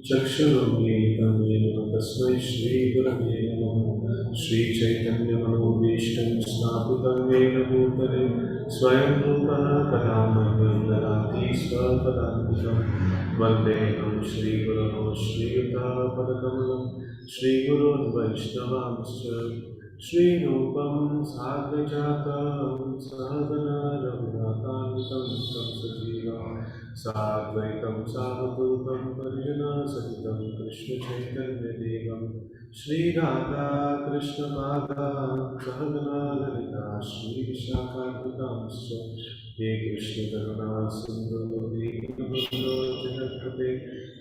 चक्षुरुन्मीलितं तस्मै श्रीगुरवे नमः। श्रीचैतन्यमनोभीष्टं स्थापितं येन भूतले स्वयं रूपः कदा मह्यं ददाति स्वपदान्तिकं। वन्देऽहं श्रीगुरोः श्रीयुतापदकमलं श्रीगुरोन् वैष्णवांश्च श्रीरूपं साग्रजातं सहगना रघुनाथान्वितं तं सजीवा साद्वैतं सावधूतं परिजनसहितं कृष्णचैतन्यदेवं श्रीराधा कृष्णपादां सहगना ललिता श्रीविशाखान्वितांश्च हे कृष्णकरुणा सिन्धु दीनबन्धो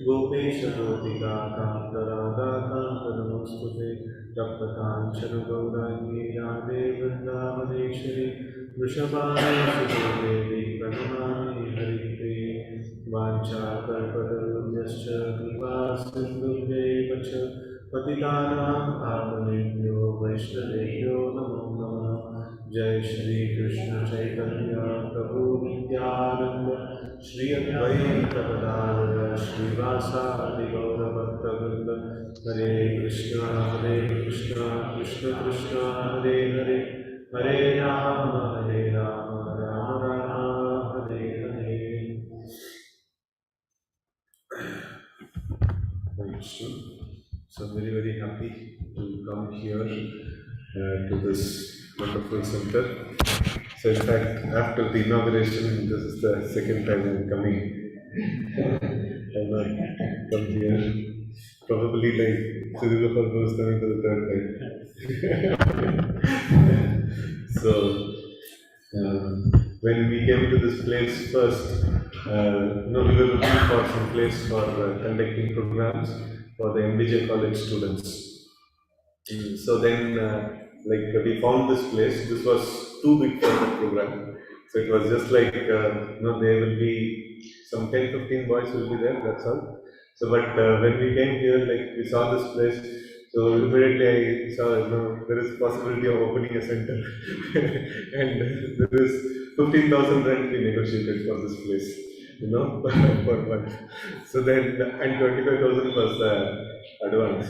गोपेश गोपिकान्त नमोऽस्तुते तप्तकाञ्चन गौराङ्गी राधे वृन्दावनेश्वरी वृषभानुसुते देवी प्रणमामि हरिप्रिये वाञ्छाकल्पतरुभ्यश्च कृपासिन्धुभ्यैव च पतितानां पावनेभ्यो वैष्णवेभ्यो नमो नमः। जय श्री कृष्ण चैतन्य प्रभु नित्यानंद श्री अद्वैत गदाधर श्रीवासादि गौरभक्तवृंद हरे Krishna Krishna Krishna Hare Hare Hare Ram Ram Ram Hare Hare. So very very happy to come here to this wonderful center. So in fact, after the inauguration, this is the second time I'm coming. I've not come here. Probably like Sridhar was coming for the third time. So when we came to this place first, we were looking for some place for conducting programs for the MBJ college students. So then, we found this place. This was too big for the program. So it was just like, there will be some 10-15 boys will be there, that's all. So, but when we came here, we saw this place. So immediately I saw, there is possibility of opening a center. And there is 15,000 rent we negotiated for this place, per month. So then, and 25,000 was advance.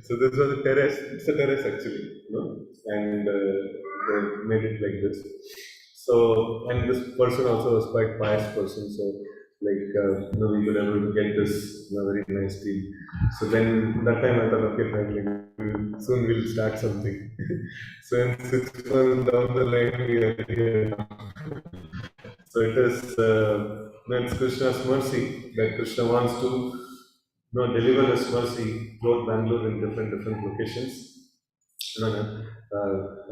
So this was a terrace. It's a terrace actually, and they made it like this. So, and this person also was quite pious person. So, we were able to get this very nice deal. So then that time I thought, okay, fine, soon we'll start something. So in 6 months down the line, we are here now. So it is it's Krishna's mercy that Krishna wants to deliver His mercy throughout Bangalore in different locations.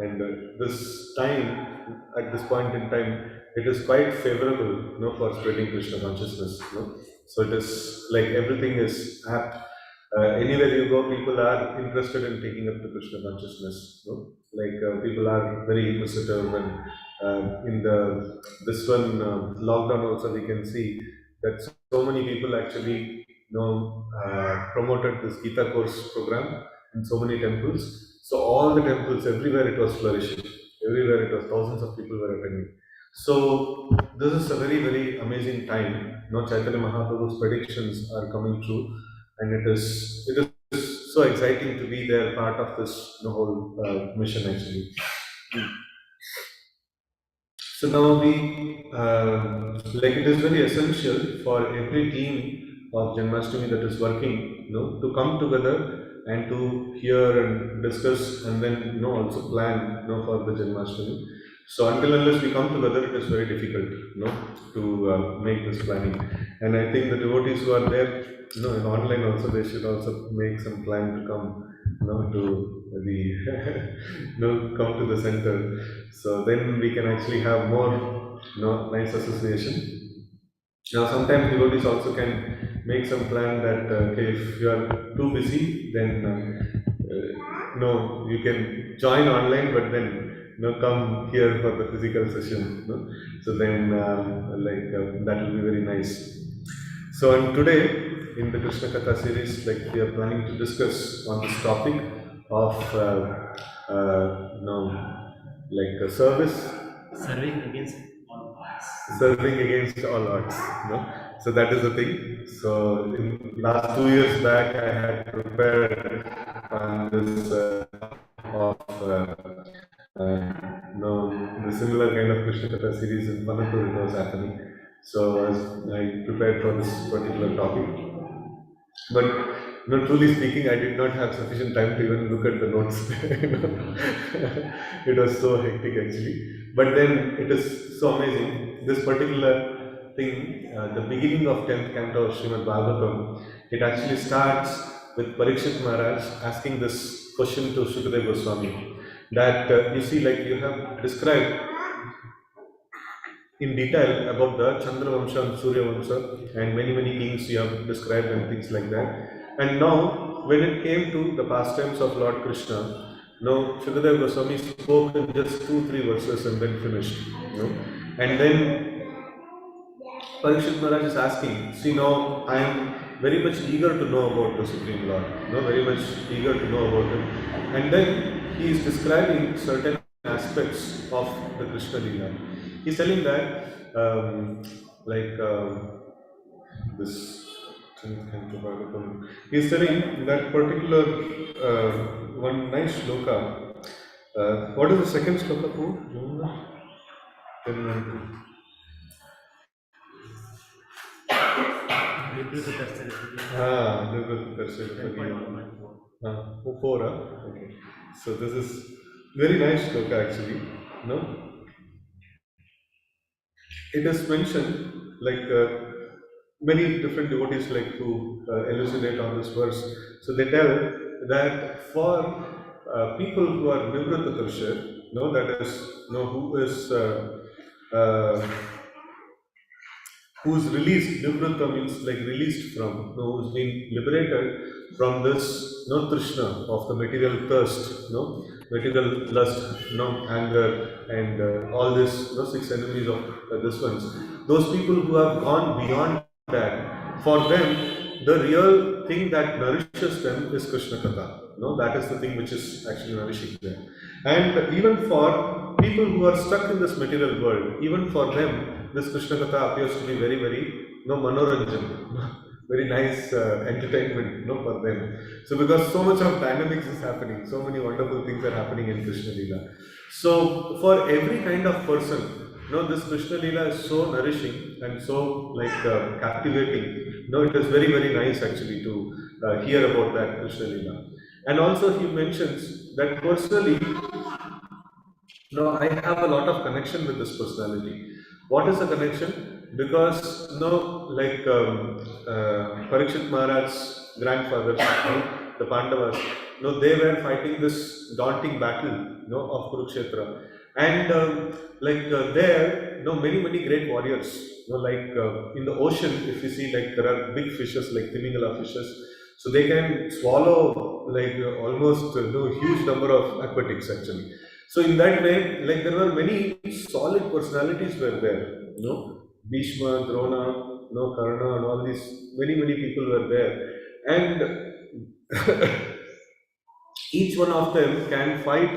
And this time, at this point in time, it is quite favorable, for spreading Krishna consciousness. So it is like everything is apt. Anywhere you go, people are interested in taking up the Krishna consciousness. People are very inquisitive, and in this one lockdown also we can see that so many people actually promoted this Gita course program in so many temples. So all the temples, everywhere it was flourishing. Everywhere it was, thousands of people were attending. So this is a very, very amazing time. Chaitanya Mahaprabhu's predictions are coming true, and it is so exciting to be there, part of this whole mission actually. So now it is very essential for every team of Janmashtami that is working, to come together and to hear and discuss, and then also plan, for the Janmashtami. So until unless we come together, it is very difficult, to make this planning. And I think the devotees who are there, in online also, they should also make some plan to come, to the come to the center. So then we can actually have more, nice association. Now sometimes devotees also can make some plan that okay, if you are too busy, then you can join online, but then come here for the physical session. So then that will be very nice. So and today in the Krishna Katha series, like we are planning to discuss on this topic of service, Serving against all odds. serving against all odds. So that is the thing. So in last 2 years back, I had prepared on this of the similar kind of Krishna Katha series in Manipur it was happening. So I prepared for this particular topic. But truly speaking, I did not have sufficient time to even look at the notes. It was so hectic actually. But then it is so amazing. This particular thing, the beginning of 10th canto of Srimad Bhagavatam, it actually starts with Parikshit Maharaj asking this question to Shukadeva Goswami. That you see, like you have described in detail about the Chandra Vamsha and Surya Vamsha and many kings you have described and things like that. And now, when it came to the pastimes of Lord Krishna, now Shukadeva Goswami spoke in just 2-3 verses and then finished. And then Parikshit Maharaj is asking, see now I am very much eager to know about the Supreme Lord, very much eager to know about Him. And then he is describing certain aspects of the Krishna Leela. He's telling that, this, he's telling that particular one nice shloka. What is the second shloka? Four. Okay. So this is very nice shloka actually. No? It is mentioned like many different devotees like who elucidate on this verse. So they tell that for people who are Nivritta Tarshya, that is, who is who's released, Nivritta means like released from, who's been liberated from this Trishna of the material thirst, material lust, anger, and all this, 6 enemies of this ones. Those people who have gone beyond that, for them, the real thing that nourishes them is Krishna Katha. That is the thing which is actually nourishing them. And even for people who are stuck in this material world, even for them, this Krishna Katha appears to be very, manoranjan, very nice entertainment, for them. So because so much of dynamics is happening, so many wonderful things are happening in Krishna Leela. So for every kind of person, this Krishna Leela is so nourishing and so captivating. It is very nice actually to hear about that Krishna Leela. And also he mentions that personally, I have a lot of connection with this personality. What is the connection? Because Parikshit Maharaj's grandfathers, the Pandavas, they were fighting this daunting battle, of Kurukshetra, and there, many great warriors. In the ocean, if you see, there are big fishes like Timingala fishes, so they can swallow almost huge number of aquatics actually. So in that way, there were many solid personalities were there. Bhishma, Drona, Karna, and all these many people were there, and each one of them can fight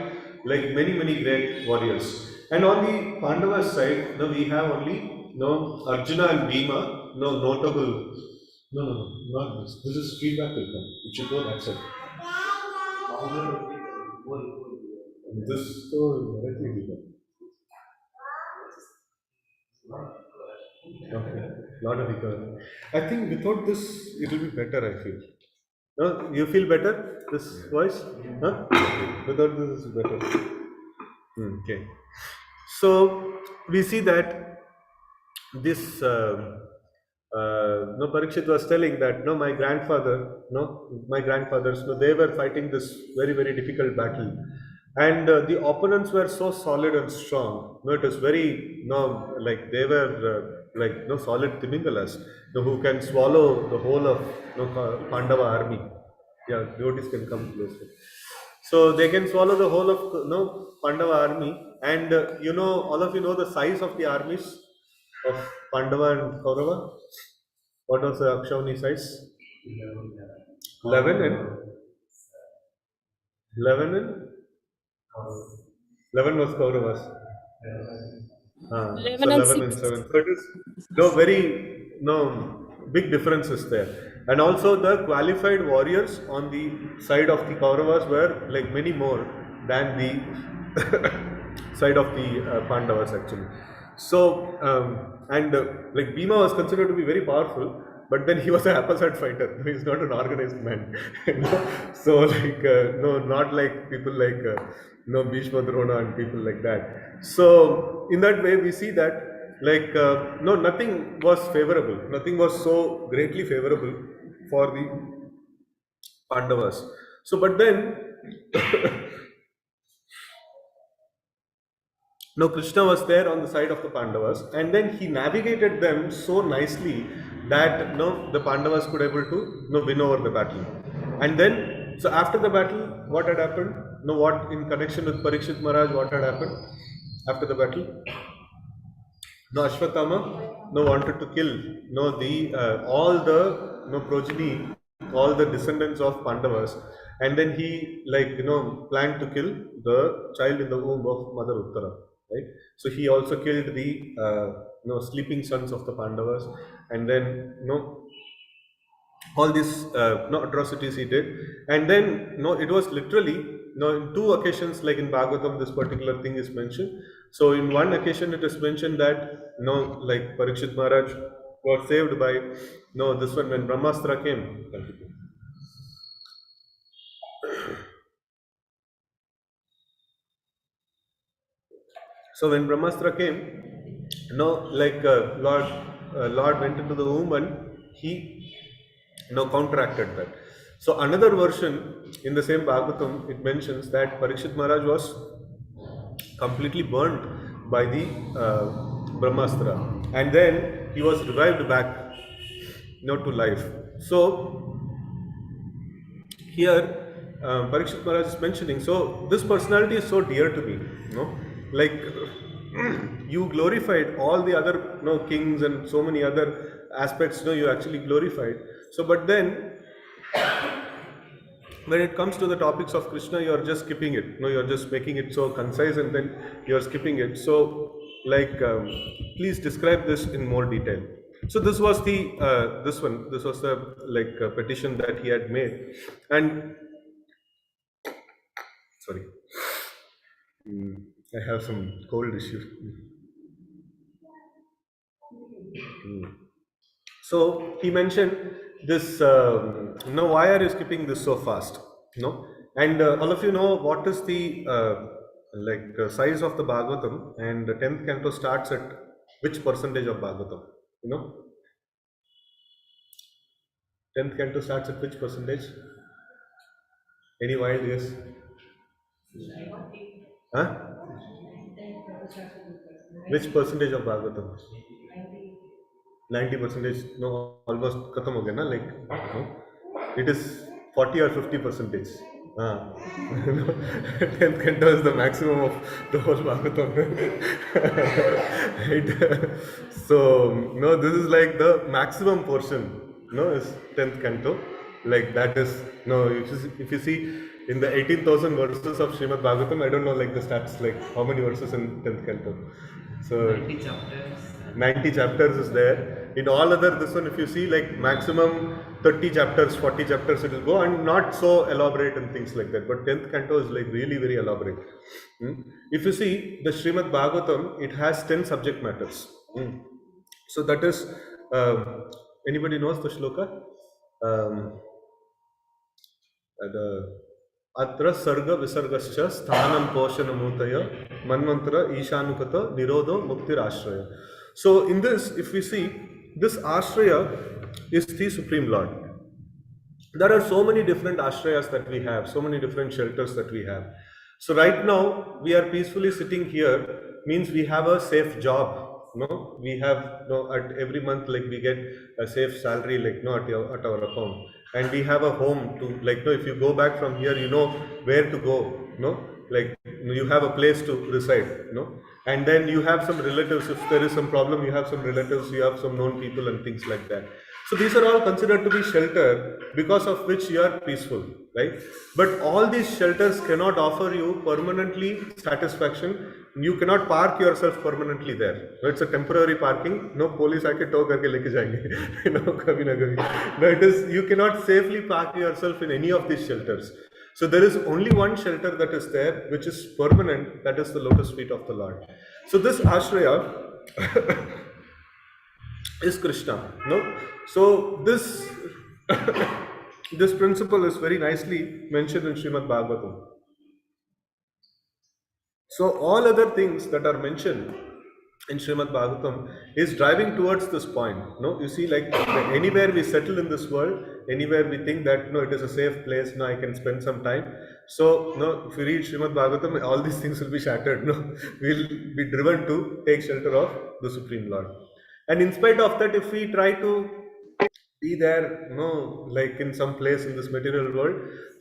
like many great warriors. And on the Pandava side, we have only Arjuna and Bhima, notable. No, not this. This is feedback will come. It should go that side. This so directly given. Okay, not a bigger. I think without this, it will be better. I feel. No, you feel better? This voice? Huh? Without this is better. Okay. So we see that this Parikshit was telling that my grandfathers, they were fighting this very difficult battle, and the opponents were so solid and strong. It was very they were solid Timingalas, who can swallow the whole of Pandava army. Yeah, devotees can come closer. So they can swallow the whole of Pandava army, and all of you know the size of the armies of Pandava and Kaurava. What was the Akshauni size? 11 and 11 and 11 was Kauravas. So 11 and 11 and 6. 7. So it is no big differences there. And also the qualified warriors on the side of the Kauravas were like many more than the side of the Pandavas actually. So like Bhima was considered to be very powerful, but then he was a haphazard fighter. He's not an organized man. You know? So like no, not like people like no Bhishma Drona and people like that. So in that way, we see that like no, nothing was favorable. Nothing was so greatly favorable for the Pandavas. So, but then now Krishna was there on the side of the Pandavas, and then he navigated them so nicely that the Pandavas could able to win over the battle. And then, so after the battle, what had happened? No, what in connection with Parikshit Maharaj, what had happened after the battle? No, Ashwatthama wanted to kill the all the progeny, all the descendants of Pandavas, and then he planned to kill the child in the womb of Mother Uttara, right? So he also killed the sleeping sons of the Pandavas, and then all these atrocities he did, and then it was literally in two occasions, like in Bhagavatam this particular thing is mentioned. So in one occasion it is mentioned that like Parikshit Maharaj was saved by this one when Brahmastra came. So when Brahmastra came, Lord went into the womb and he counteracted that. So another version in the same Bhagavatam, it mentions that Parikshit Maharaj was completely burnt by the Brahmastra, and then he was revived back to life. So here Parikshit Maharaj is mentioning, so this personality is so dear to me, like you glorified all the other kings and so many other aspects, you actually glorified. So but then when it comes to the topics of Krishna, you are just skipping it. You are just making it so concise and then you are skipping it. So like please describe this in more detail. So this was the this was the petition that he had made. And sorry, I have some cold issue. So he mentioned this. Why are you skipping this so fast? And all of you know what is the size of the Bhagavatam, and the 10th canto starts at which percentage of Bhagavatam? 10th canto starts at which percentage? Any wild guess? Huh? Which percentage of Bhagavatam? 90 percentage. No, almost khatam ho gaya na, it is 40 or 50 percentage. 10th canto is the maximum of the whole Bhagavatam. Right? So this is like the maximum portion is 10th canto, like that is if you see in the 18,000 verses of Srimad Bhagavatam, I don't know like the stats, like how many verses in 10th canto. So 90 chapters is there. In all other this one, if you see like maximum 30 chapters, 40 chapters it will go, and not so elaborate and things like that. But 10th canto is like really very elaborate. If you see the Srimad Bhagavatam, it has 10 subject matters. So that is anybody knows the shloka? Atra sarga visargascha sthanam poshanamutaya manvantara ishanukata nirodho muktirashraya. So in this, if we see, this ashraya is the Supreme Lord. There are so many different ashrayas that we have, so many different shelters that we have. So right now we are peacefully sitting here, means we have a safe job. We have at every month, like we get a safe salary, like at our account, and we have a home to, like if you go back from here, you know where to go, like you have a place to reside, and then you have some relatives. If there is some problem, you have some relatives, you have some known people and things like that. So these are all considered to be shelter because of which you are peaceful, right? But all these shelters cannot offer you permanently satisfaction. You cannot park yourself permanently there. No, it's a temporary parking. No police आके tow करके लेके जाएंगे. No, कभी ना कभी. No, it is, you cannot safely park yourself in any of these shelters. So there is only one shelter that is there, which is permanent. That is the lotus feet of the Lord. So this ashraya is Krishna. No, so this this principle is very nicely mentioned in Srimad Bhagavatam. So all other things that are mentioned in Srimad Bhagavatam is driving towards this point. No, you see, like anywhere we settle in this world, anywhere we think that no, it is a safe place. No, I can spend some time. So no, if you read Srimad Bhagavatam, all these things will be shattered. No, we'll be driven to take shelter of the Supreme Lord. And in spite of that, if we try to be there, like in some place in this material world,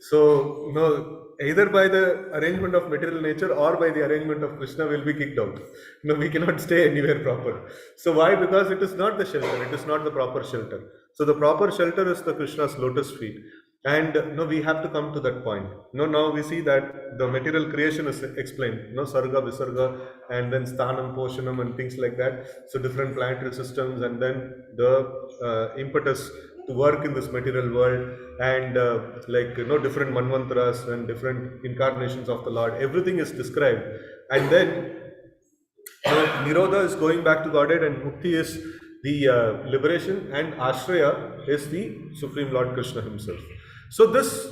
so either by the arrangement of material nature or by the arrangement of Krishna, will be kicked out. No, we cannot stay anywhere proper. So why? Because it is not the shelter, it is not the proper shelter. So the proper shelter is the Krishna's lotus feet. And we have to come to that point. Now we see that the material creation is explained. Sarga, Visarga, and then Sthanam, Poshanam, and things like that. So different planetary systems, and then the impetus to work in this material world, and different manvantras and different incarnations of the Lord. Everything is described, and then Nirodha is going back to Godhead, and Mukti is the liberation, and Ashraya is the Supreme Lord Krishna Himself. So this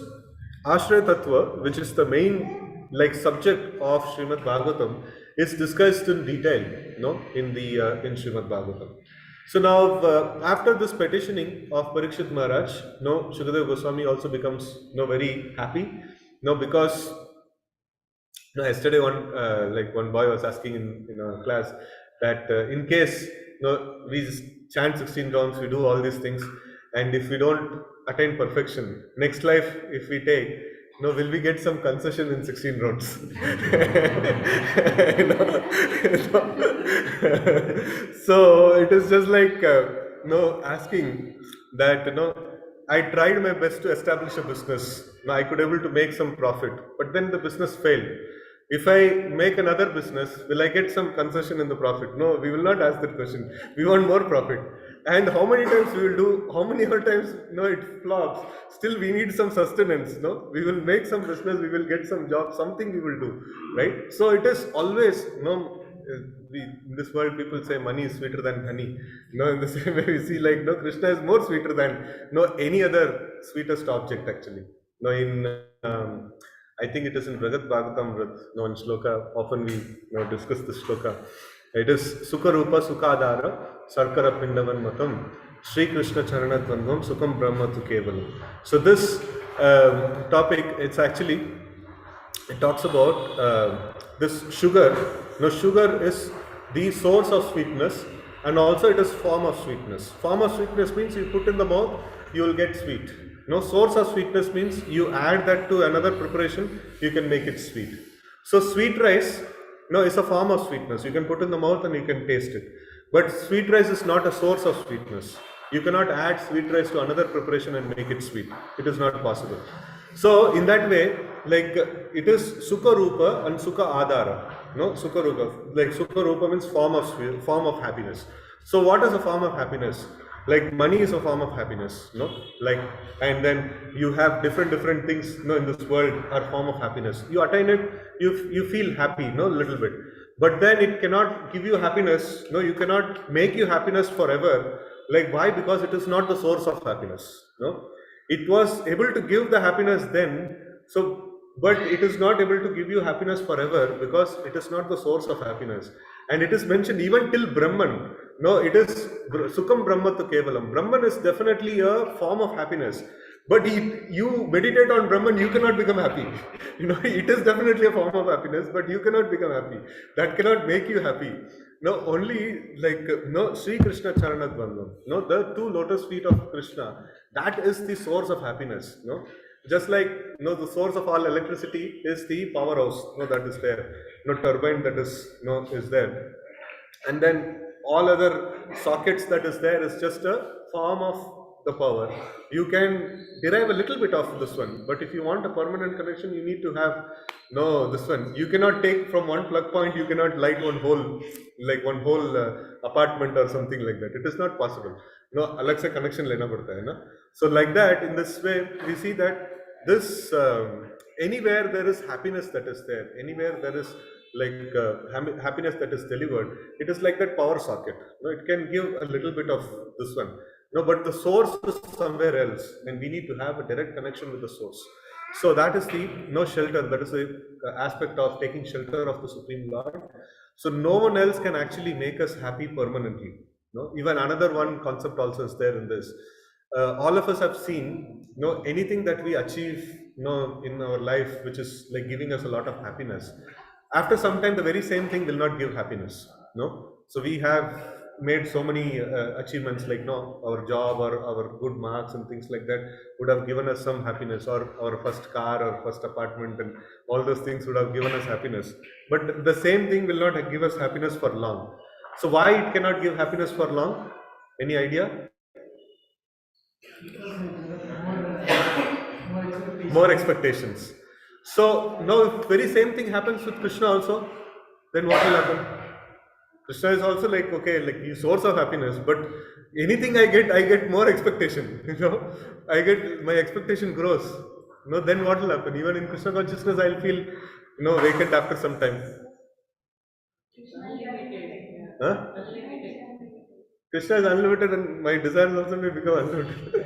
Ashraya Tattva, which is the main subject of Srimad Bhagavatam, is discussed in detail, in Srimad Bhagavatam. So now, after this petitioning of Parikshit Maharaj, Shukadeva Goswami also becomes very happy, because yesterday one boy was asking in our class that in case we chant 16 rounds, we do all these things, and if we don't attain perfection, next life if we take, will we get some concession in 16 rounds? So it is just like asking that I tried my best to establish a business. I could able to make some profit, but then the business failed. If I make another business, will I get some concession in the profit? No, we will not ask that question. We want more profit. And how many times we will do, how many other times it flops, still we need some sustenance. We will make some business, we will get some job, something we will do, right? So it is always, in this world people say money is sweeter than honey. In the same way we see Krishna is more sweeter than any other sweetest object actually. I think it is in Bragat Bhagavatam, in Shloka, often we discuss this Shloka. It is Sukha Rupa Sukadara Sarkara Pindavan Matam Sri Krishna Charana Dvandvam Sukham Brahma Tu Kevalam. So this topic, it talks about this sugar. Sugar is the source of sweetness, and also it is form of sweetness. Form of sweetness means you put in the mouth, you will get sweet. Source of sweetness means you add that to another preparation, you can make it sweet. So sweet rice, is a form of sweetness. You can put in the mouth and you can taste it. But sweet rice is not a source of sweetness. You cannot add sweet rice to another preparation and make it sweet. It is not possible. So in that way, it is Sukha Rupa and Sukha Adara. Sukha Rupa. Sukha Rupa means form of happiness. So what is a form of happiness? Money is a form of happiness, and then you have different things, in this world are form of happiness. You attain it, you feel happy, little bit. But then it cannot give you happiness, you cannot make you happiness forever. Why? Because it is not the source of happiness, It was able to give the happiness then, but it is not able to give you happiness forever because it is not the source of happiness. And it is mentioned even till Brahman. It is Sukham Brahma Tu Kevalam. Brahman is definitely a form of happiness. But you meditate on Brahman, you cannot become happy. It is definitely a form of happiness, but you cannot become happy. That cannot make you happy. Only Sri Krishna Charana Dvandvam. The two lotus feet of Krishna, that is the source of happiness. Just like the source of all electricity is the powerhouse, that is there. Turbine that is there. And then all other sockets that is there is just a form of the power, you can derive a little bit of this one. But if you want a permanent connection, you need to have no this one. You cannot take from one plug point. You cannot light one whole like one whole apartment or something like that. It is not possible. No, अलग से connection लेना पड़ता है ना. So like that, in this way, we see that this anywhere there is happiness that is there. Anywhere there is like happiness that is delivered. It is like that power socket. No, it can give a little bit of this one. No, but the source is somewhere else, and we need to have a direct connection with the source. So that is the no shelter. That is the aspect of taking shelter of the Supreme Lord. So no one else can actually make us happy permanently. No, even another one concept also is there in this. All of us have seen, anything that we achieve, in our life, which is like giving us a lot of happiness. After some time, the very same thing will not give happiness. No, so we have made so many achievements like our job or our good marks and things like that would have given us some happiness, or our first car or first apartment, and all those things would have given us happiness. But the same thing will not give us happiness for long. So why it cannot give happiness for long? Any idea? More expectations. So now if very same thing happens with Krishna also, then what will happen? Krishna is also like, okay, like the source of happiness, but anything I get more expectation. I get, my expectation grows. Then what will happen? Even in Krishna consciousness, I'll feel, vacant after some time. Huh? Krishna is unlimited, and my desires also may become unlimited.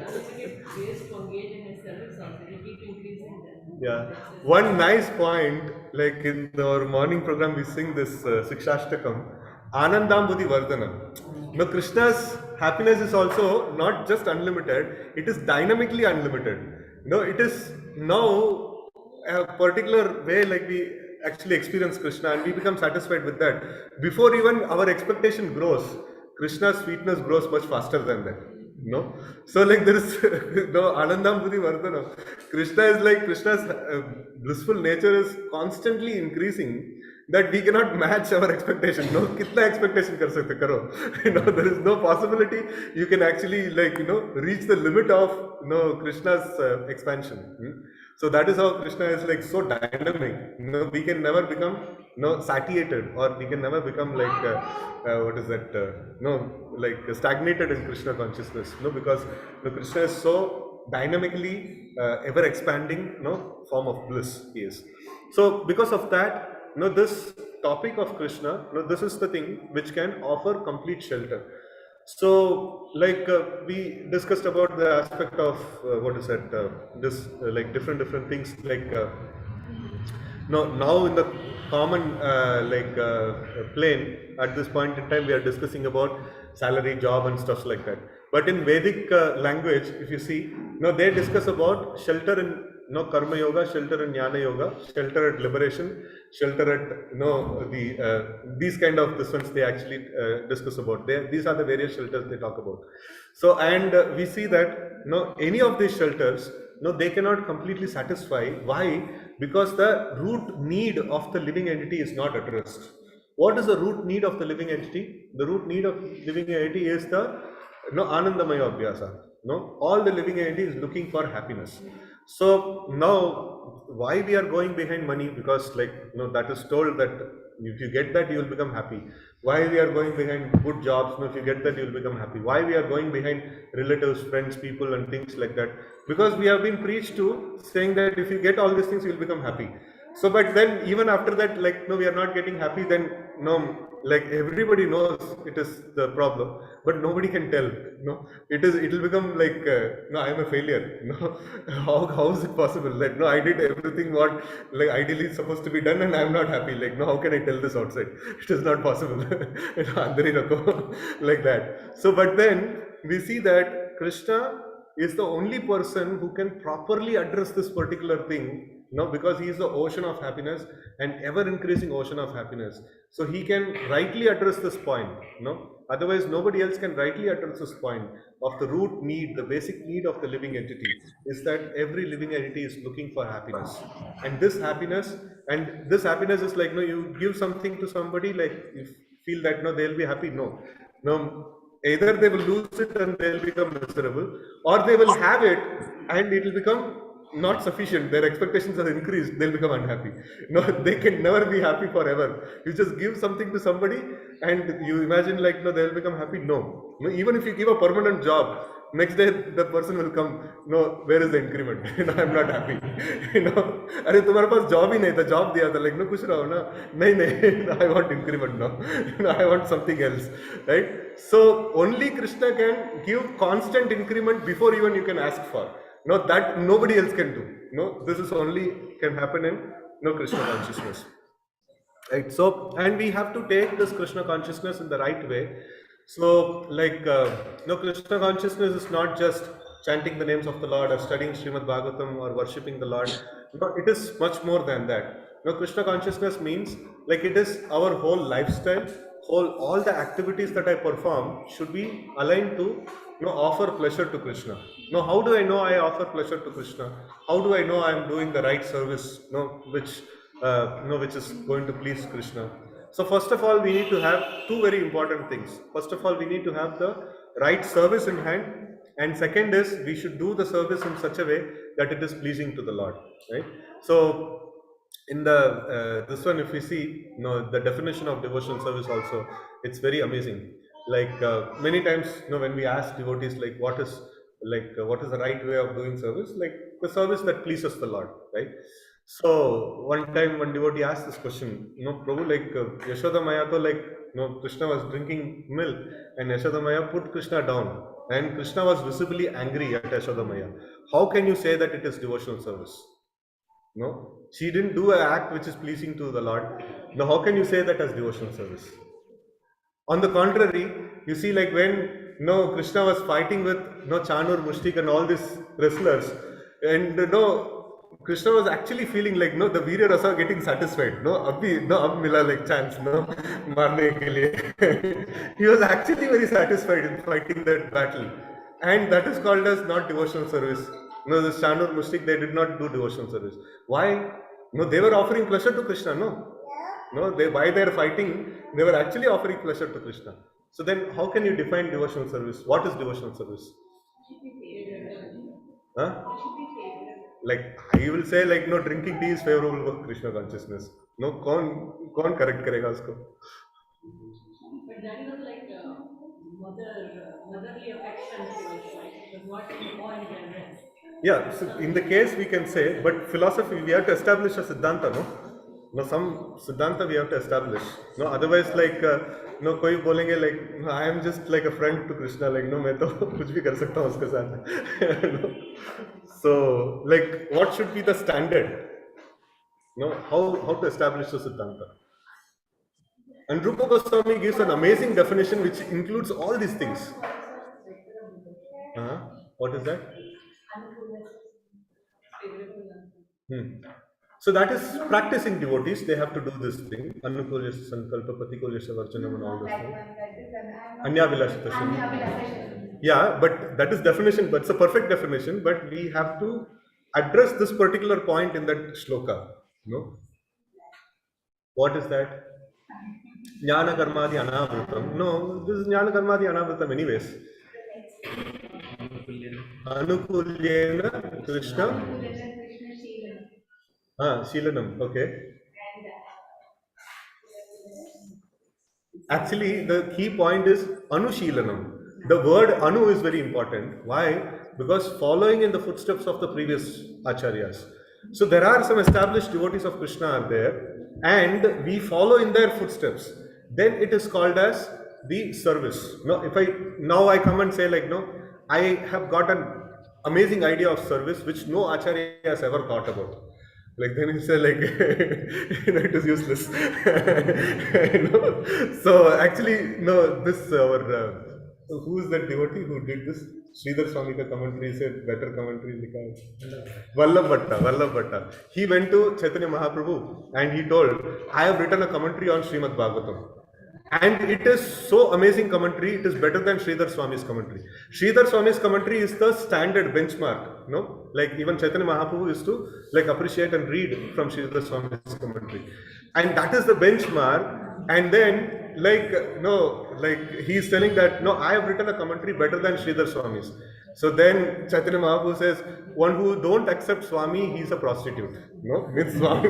Yeah. One nice point, like in our morning program, we sing this Sikshashtakam, Anandam Buddhi Vardhanam. Now, Krishna's happiness is also not just unlimited, it is dynamically unlimited. It is now a particular way, like we actually experience Krishna and we become satisfied with that. Before even our expectation grows, Krishna's sweetness grows much faster than that. So like there is Anandam Buddhi Vardhanam. Krishna is like, Krishna's blissful nature is constantly increasing, that we cannot match our expectation. Kitna expectation kar sakte karo. There is no possibility you can actually reach the limit of Krishna's expansion. So that is how Krishna is like so dynamic. We can never become satiated, or we can never become like what is that? Like stagnated in Krishna consciousness. Because Krishna is so dynamically ever expanding form of bliss. Yes. So because of that, this topic of Krishna, this is the thing which can offer complete shelter. So, like we discussed about the aspect of what is that? This like different things. Like now in the common plane at this point in time, we are discussing about salary, job, and stuff like that. But in Vedic language, if you see, they discuss about shelter in karma yoga, shelter in jnana yoga, shelter at liberation, shelter at these kind of this ones they actually discuss about. These are the various shelters they talk about. So and we see that any of these shelters, they cannot completely satisfy. Why? Because the root need of the living entity is not addressed. What is the root need of the living entity? The root need of living entity is the Anandamaya Abhyasa. All the living entity is looking for happiness. So now, why we are going behind money? Because that is told that if you get that, you will become happy. Why we are going behind good jobs? If you get that, you will become happy. Why we are going behind relatives, friends, people, and things like that? Because we have been preached to saying that if you get all these things, you will become happy. So, but then even after that, we are not getting happy. Then everybody knows it is the problem, but nobody can tell. It will become like I am a failure. How is it possible? I did everything what ideally is supposed to be done, and I am not happy. How can I tell this outside? It is not possible. Like that. So, but then we see that Krishna is the only person who can properly address this particular thing. Because he is the ocean of happiness and ever increasing ocean of happiness. So he can rightly address this point. Otherwise, nobody else can rightly address this point of the root need, the basic need of the living entity is that every living entity is looking for happiness. And this happiness is like, you give something to somebody, like you feel that they'll be happy. No. Either they will lose it and they'll become miserable, or they will have it and it will become not sufficient. Their expectations are increased, they'll become unhappy. No, they can never be happy forever. You just give something to somebody and you imagine like, no, they'll become happy. No. No, even if you give a permanent job, next day the person will come, no, where is the increment? I'm not happy. अरे तुम्हारे पास job ही नहीं था, job दिया था, like no खुश रहो ना, नहीं, I want increment now. I want something else, right? So only Krishna can give constant increment before even you can ask for. No, that nobody else can do. No, this is only can happen in Krishna consciousness. Right. So, and we have to take this Krishna consciousness in the right way. So, like, Krishna consciousness is not just chanting the names of the Lord or studying Srimad Bhagavatam or worshipping the Lord. No, it is much more than that. Krishna consciousness means like it is our whole lifestyle, all the activities that I perform should be aligned to offer pleasure to Krishna. Now, how do I know I offer pleasure to Krishna? How do I know I am doing the right service, which is going to please Krishna? So first of all, we need to have two very important things. First of all, we need to have the right service in hand, and second is we should do the service in such a way that it is pleasing to the Lord. Right? So in the this one, if we see the definition of devotional service also, it's very amazing. Like many times, when we ask devotees, like what is the right way of doing service, like the service that pleases the Lord, right? So one time one devotee asked this question, Prabhu, like Yashoda Maya to like, Krishna was drinking milk and Yashoda Maya put Krishna down and Krishna was visibly angry at Yashoda Maya. How can you say that it is devotional service? No, she didn't do an act which is pleasing to the Lord. Now, how can you say that as devotional service? On the contrary, you see, like when Krishna was fighting with Chanur, Mushtik, and all these wrestlers, and Krishna was actually feeling like the Virya Rasa getting satisfied. Ab mila like chance, marne ke liye. He was actually very satisfied in fighting that battle, and that is called as not devotional service. This Chanur, Mushtik, they did not do devotional service. Why? They were offering pleasure to Krishna. By their fighting, they were actually offering pleasure to Krishna. So then, how can you define devotional service? What is devotional service? Huh? Like I will say, like drinking tea is favorable for Krishna consciousness. कौन correct करेगा उसको? But that is like motherly affection towards what is more in Yeah, so in the case we can say, but philosophy we have to establish a siddhanta, some siddhanta we have to establish. Otherwise like कोई बोलेंगे like I am just like a friend to Krishna, like मैं तो कुछ भी कर सकता हूँ उसके साथ. So like what should be the standard? How to establish a siddhanta? And Rupa Goswami gives an amazing definition which includes all these things. What is that? So that is practicing devotees, they have to do this thing. Anukulyasya sankalpa, patikulyasya varjanam and all those things. Anyavilashitasya. Yeah, but that is definition, but it's a perfect definition, but we have to address this particular point in that shloka. What is that? Jnana karmadi anavritam. No, this is jnana karmadi anavritam anyways. Anukulyena Krishna. Sheelanam, okay. Actually, the key point is Anusheelanam. The word Anu is very important. Why? Because following in the footsteps of the previous acharyas. So there are some established devotees of Krishna are there, and we follow in their footsteps. Then it is called as the service. If I come and say like I have got an amazing idea of service which no acharya has ever thought about. Like then he said like it is useless. So actually this our who is that devotee who did this? Sridhar Swami ka commentary said better commentary likha. Vallabh Bhatta. He went to Chaitanya Mahaprabhu and he told, I have written a commentary on Srimad Bhagavatam. And it is so amazing commentary, it is better than Sridhar Swami's commentary. Sridhar Swami's commentary is the standard benchmark, like even Chaitanya Mahaprabhu used to like appreciate and read from Sridhar Swami's commentary. And that is the benchmark. And then he's telling that, no, I have written a commentary better than Sridhar Swami's. So then Chaitanya Mahaprabhu says, one who don't accept Swami, he's a prostitute. No, means Swami,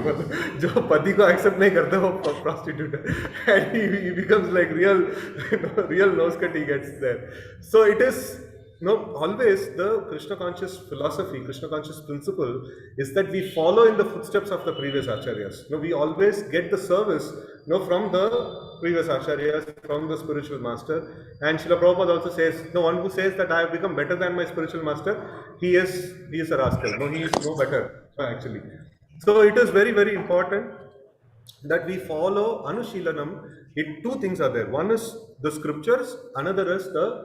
जो पति को accept नहीं करता वो prostitute है. And he becomes like real nose cut he gets there. So it is, no, always the Krishna conscious philosophy, Krishna conscious principle is that we follow in the footsteps of the previous acharyas. No, we always get the service, no, from the previous acharyas, from the spiritual master. And Srila Prabhupada also says, no one who says that I have become better than my spiritual master, he is a rascal. No, he is no better actually. So it is very, very important that we follow Anushilanam. Two things are there. One is the scriptures, another is the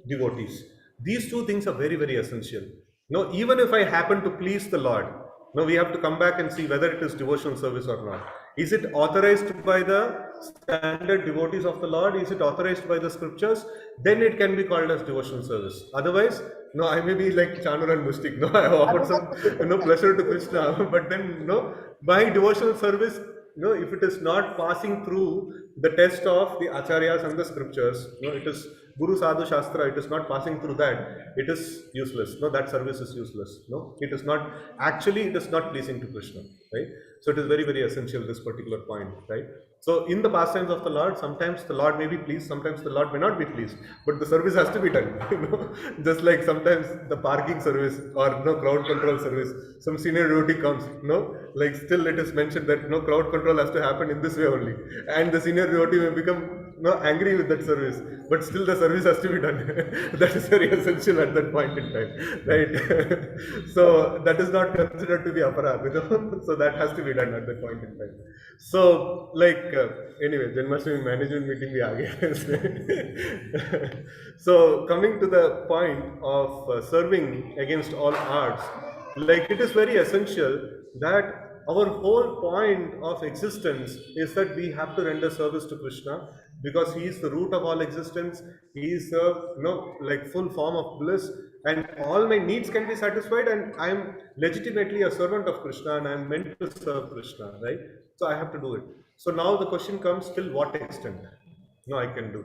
devotees. These two things are very, very essential. No, even if I happen to please the Lord, no, we have to come back and see whether it is devotional service or not. Is it authorized by the standard devotees of the Lord? Is it authorized by the scriptures? Then it can be called as devotional service. Otherwise, no, I may be like Chanur and Mustik. No, I have offered some pleasure to Krishna, but then no, by devotional service, no, if it is not passing through the test of the acharyas and the scriptures, no, it is Guru Sadhu Shastra, it is not passing through that, it is useless. No, that service is useless. No, it is not, actually it is not pleasing to Krishna, right? So it is very, very essential, this particular point, right? So in the pastimes of the Lord, sometimes the Lord may be pleased, sometimes the Lord may not be pleased, but the service has to be done. Just like sometimes the parking service or no crowd control service, some senior devotee comes, no, like still it is mentioned that no crowd control has to happen in this way only, and the senior devotee may become angry with that service, but still the service has to be done. That is very essential at that point in time, right? So that is not considered to be aparad, so that has to be done at that point in time. So anyway, Janmashtami management meeting we aage. So coming to the point of serving against all odds, it is very essential that our whole point of existence is that we have to render service to Krishna, because he is the root of all existence. He is the full form of bliss, and all my needs can be satisfied, and I am legitimately a servant of Krishna, and I am meant to serve Krishna, right? So I have to do it. So now the question comes, till what extent no I can do?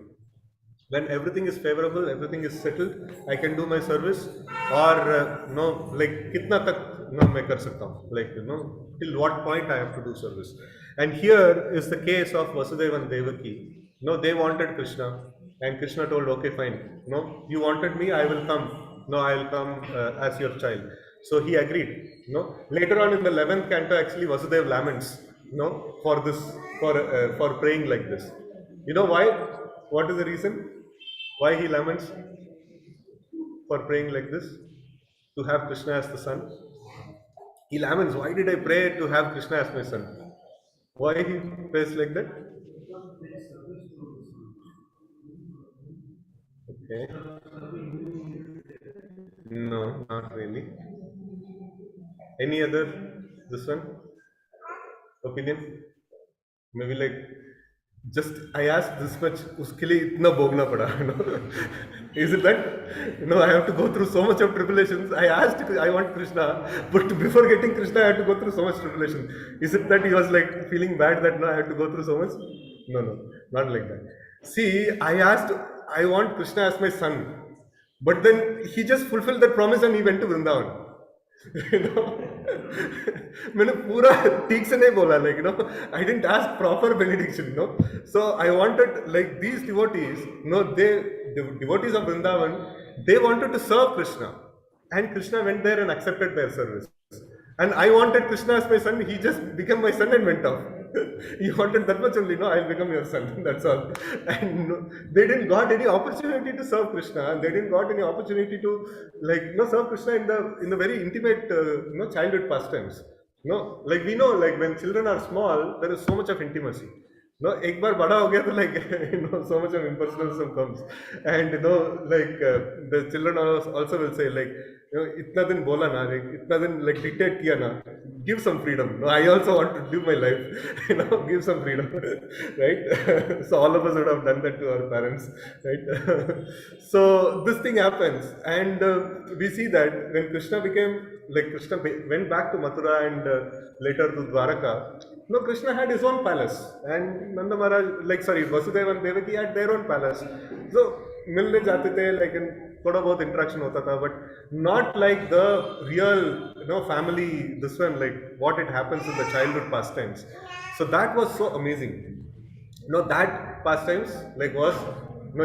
When everything is favorable, everything is settled, I can do my service, or no, kitna tak no main kar sakta hu, till what point I have to do service. And here is the case of Vasudeva and Devaki. No, they wanted Krishna, and Krishna told, okay, fine. No, you wanted me, I will come. No, I will come as your child. So he agreed. No, later on in the 11th canto, actually Vasudeva laments, no, for this, for praying like this. You know why? What is the reason why he laments for praying like this? To have Krishna as the son. He laments, why did I pray to have Krishna as my son? Why he prays like that? Okay. No, not really. Any other, this one? Opinion? Maybe just I asked this much, uske liye itna bhogna pada. Is it that? No, I have to go through so much of tribulations. I asked, I want Krishna, but before getting Krishna, I had to go through so much tribulation. Is it that he was feeling bad that no, I had to go through so much? No, not like that. See, I asked, I want Krishna as my son, but then he just fulfilled that promise and he went to Vrindavan. मैंने पूरा ठीक से नहीं बोला, I didn't ask proper benediction, so I wanted these devotees, the devotees of Vrindavan, they wanted to serve Krishna, and Krishna went there and accepted their service, and I wanted Krishna as my son. He just became my son and went off. You wanted that much only, no, I'll become your son, that's all. And they didn't got any opportunity to serve Krishna, and they didn't got any opportunity to serve Krishna in the very intimate childhood pastimes. We know, when children are small, there is so much of intimacy. एक बार बड़ा हो गया तो so much of impersonalism comes, and the children also will say इतना दिन बोला ना, इतना दिन dictate किया ना, give some freedom. No, I also want to live my life, give some freedom, right? So all of us would have done that to our parents, right? So this thing happens, and we see that when Krishna became like Krishna went back to Mathura and later to Dwaraka, no, Krishna had his own palace, and Nanda Maharaj, like sorry, Vasudeva and Devaki had their own palace. So मिलने जाते थे, like थोड़ा बहुत interaction होता था, but not like the real, family. This one, like what it happens in the childhood pastimes. So that was so amazing. That pastimes like was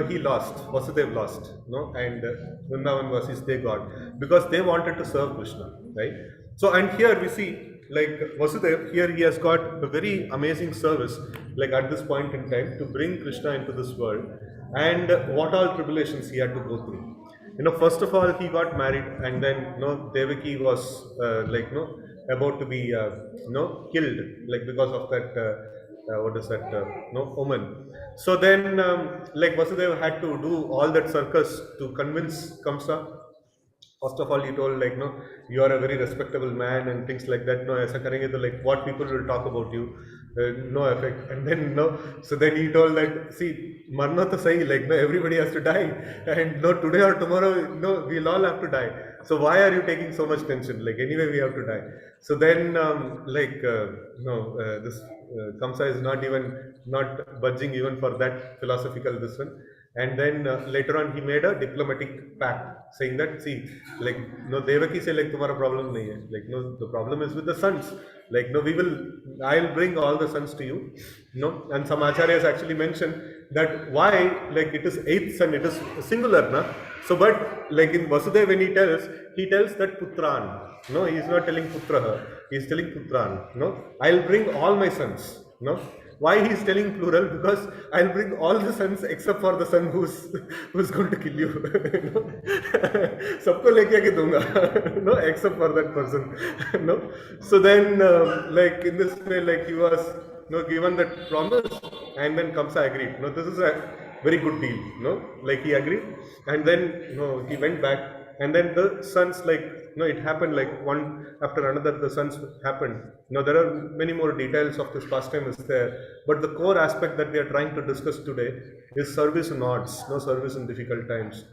he lost, Vasudev lost, and Vrindavan was his they got because they wanted to serve Krishna, right? So and here we see like Vasudev here he has got a very amazing service like at this point in time to bring Krishna into this world and what all tribulations he had to go through. First of all he got married and then Devaki was about to be killed like because of that. What is that? No, Oman. So then, like Vasudeva had to do all that circus to convince Kamsa. First of all, he told like, no, you are a very respectable man and things like that. No, aisa karenge to like what people will talk about you, no effect. And then so then he told that see, marna to sahi, like no, everybody has to die, and no, today or tomorrow, no, we'll all have to die. So why are you taking so much tension? Like anyway, we have to die. So then, this Kamsa is not budging even for that philosophical this one. And then later on he made a diplomatic pact saying that see like Devaki say like तुम्हारा problem नहीं है like the problem is with the sons like I'll bring all the sons to you and some acharyas actually mentioned that why like it is eighth son, it is singular so but like in Vasudeva when he tells that putran, he is not telling putraha, he is telling putran, I'll bring all my sons, why he is telling plural? Because I'll bring all the sons except for the son who's going to kill you. Sabko leke aake dunga. Except for that person. So then, like in this way, like he was given that promise, and then Kamsa agreed. This is a very good deal. Like he agreed, and then he went back, and then the sons it happened like one after another. The sons happened. There are many more details of this pastime is there, but the core aspect that we are trying to discuss today is service in odds, service in difficult times.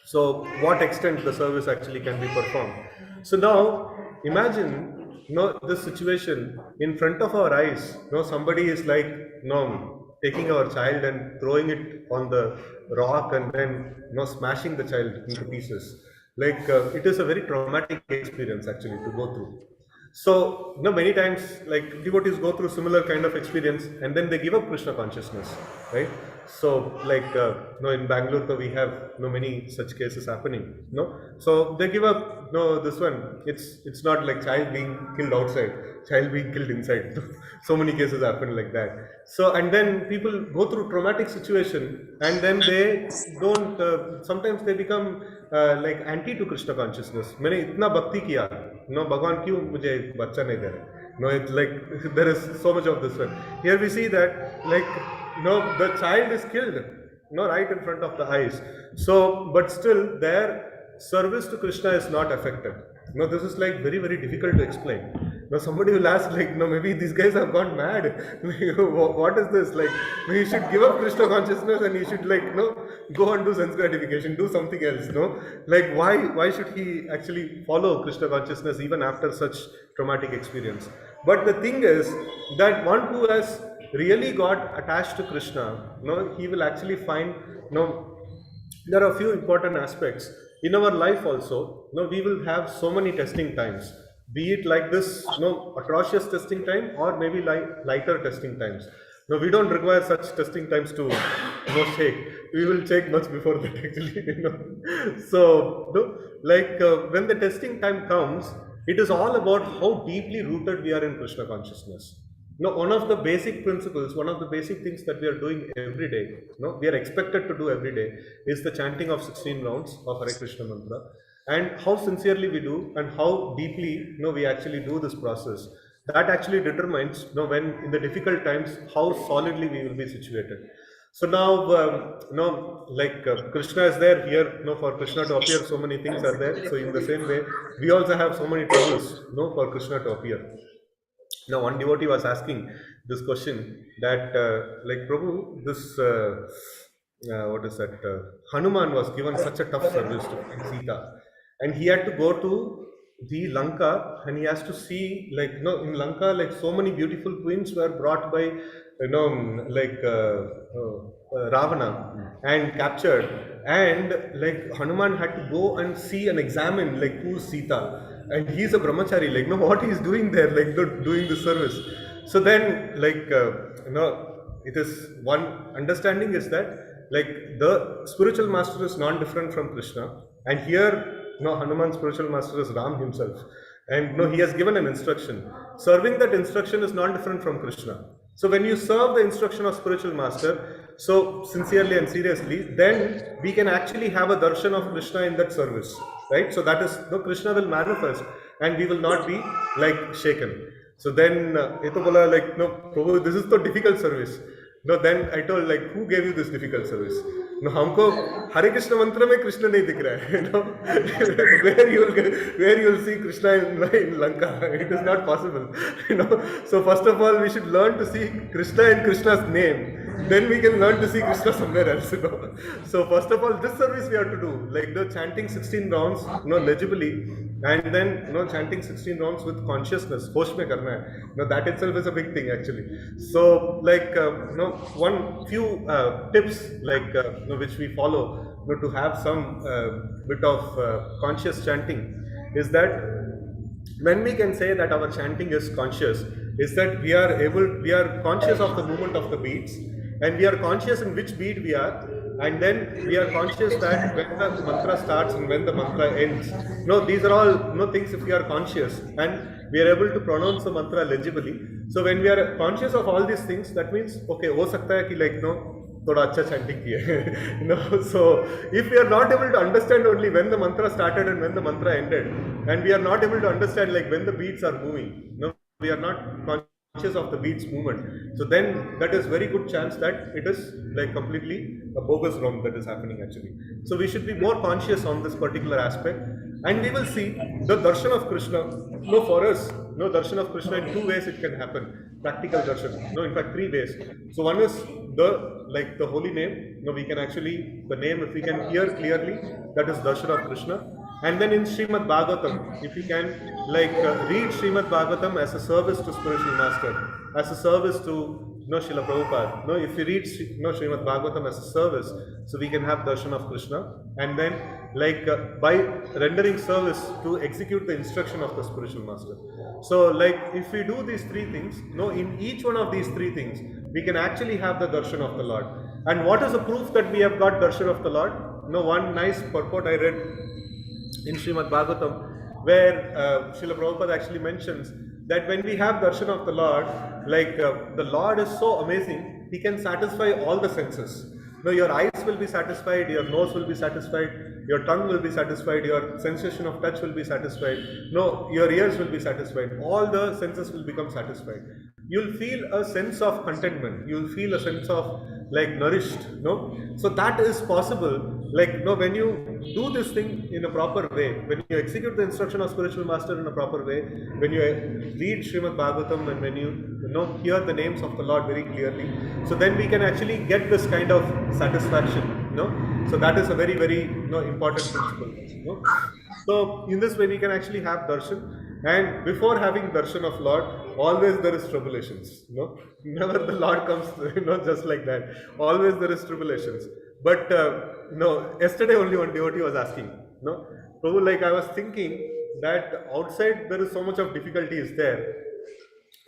So, what extent the service actually can be performed? So now, imagine this situation in front of our eyes. Somebody is like taking our child and throwing it on the rock and then smashing the child into pieces. Like it is a very traumatic experience actually to go through. So many times like devotees go through similar kind of experience and then they give up Krishna consciousness, right? So like in Bangalore we have many such cases happening. So they give up this one. It's not like child being killed outside, child being killed inside. So many cases happen like that. So and then people go through traumatic situation and then they don't. Sometimes they become like anti to Krishna consciousness. मैंने इतना भक्ति किया, भगवान क्यों मुझे बच्चा नहीं दे रहे? It's like there is so much of this one. Here we see that like the child is killed, right in front of the eyes. So, but still their service to Krishna is not affected. This is like very, very difficult to explain. Somebody will ask like, maybe these guys have gone mad. What is this? Like, you should give up Krishna consciousness and you should like, go and do sense gratification, do something else, Like, why should he actually follow Krishna consciousness even after such traumatic experience? But the thing is that one who has really got attached to Krishna, he will actually find, there are a few important aspects. In our life also, we will have so many testing times, be it like this, atrocious testing time or maybe lighter testing times. We don't require such testing times to shake. We will shake much before that actually. So, when the testing time comes, it is all about how deeply rooted we are in Krishna consciousness. One of the basic principles, one of the basic things that we are doing every day, we are expected to do every day is the chanting of 16 rounds of Hare Krishna mantra, and how sincerely we do and how deeply we actually do this process. That actually determines when in the difficult times how solidly we will be situated. So now, Krishna is there here, for Krishna to appear, so many things are there. So in the same way, we also have so many troubles, for Krishna to appear. Now, one devotee was asking this question that, like Prabhu, this, what is that, Hanuman was given such a tough service to find Sita, and he had to go to the Lanka, and he has to see, like, in Lanka, like, so many beautiful queens were brought by, Ravana and captured, and like Hanuman had to go and see and examine, like, who's Sita, and he's a brahmachari, like, no, what he's doing there, like, doing the service. So then, like, it is one understanding is that, like, the spiritual master is non-different from Krishna, and here, Hanuman's spiritual master is Ram himself, and he has given an instruction. Serving that instruction is not different from Krishna. So when you serve the instruction of spiritual master, so sincerely and seriously, then we can actually have a darshan of Krishna in that service, right? So that is, Krishna will manifest, and we will not be like shaken. So then, like, no, Prabhu, this is the difficult service. No, then I told, like, who gave you this difficult service? No, हमको Hare Krishna mantra में Krishna नहीं दिख रहा है, where you will see Krishna in Lanka, it is not possible, So first of all, we should learn to see Krishna in Krishna's name. Then we can learn to see Krishna somewhere else, So first of all, this service we have to do, like the chanting 16 rounds, legibly, and then, chanting 16 rounds with consciousness, hosh mein karna hai. That itself is a big thing actually. So, like, one few tips, like, which we follow, to have some bit of conscious chanting, is that when we can say that our chanting is conscious, is that we are conscious of the movement of the beats, and we are conscious in which beat we are, and then we are conscious that when the mantra starts and when the mantra ends. These are all things if we are conscious, and we are able to pronounce the mantra legibly. So when we are conscious of all these things, that means, okay, ho sakta hai ki, like, thoda acha chanting kiya. So if we are not able to understand only when the mantra started and when the mantra ended, and we are not able to understand, like, when the beats are moving, we are not conscious of the beats movement, so then that is very good chance that it is, like, completely a bogus round that is happening actually. So we should be more conscious on this particular aspect, and we will see the darshan of Krishna. For us, darshan of Krishna in two ways it can happen. Practical darshan, in fact 3 ways. So one is the holy name. We can actually, the name, if we can hear clearly, that is darshan of Krishna. And then in Srimad Bhagavatam, if you can, like, read Srimad Bhagavatam as a service to spiritual master, as a service to Srila Prabhupada. If you read Srimad Bhagavatam as a service, so we can have darshan of Krishna, and then, like, by rendering service to execute the instruction of the spiritual master. So, like, if we do these 3 things, in each one of these 3 things, we can actually have the darshan of the Lord. And what is the proof that we have got darshan of the Lord? One nice purport I read in Srimad Bhagavatam, where Srila Prabhupada actually mentions that when we have darshan of the Lord, like, the Lord is so amazing, He can satisfy all the senses. Your eyes will be satisfied, your nose will be satisfied, your tongue will be satisfied, your sensation of touch will be satisfied, your ears will be satisfied, all the senses will become satisfied. You'll feel a sense of contentment, you'll feel a sense of, like, nourished, So that is possible, like, when you do this thing in a proper way, when you execute the instruction of spiritual master in a proper way, when you read Srimad Bhagavatam, and when you, hear the names of the Lord very clearly, so then we can actually get this kind of satisfaction, So that is a very, very, important principle, So in this way we can actually have darshan. And before having darshan of Lord, always there is tribulations, Never the Lord comes, just like that. Always there is tribulations. But, yesterday only one devotee was asking, Prabhu, like, I was thinking that outside there is so much of difficulty is there.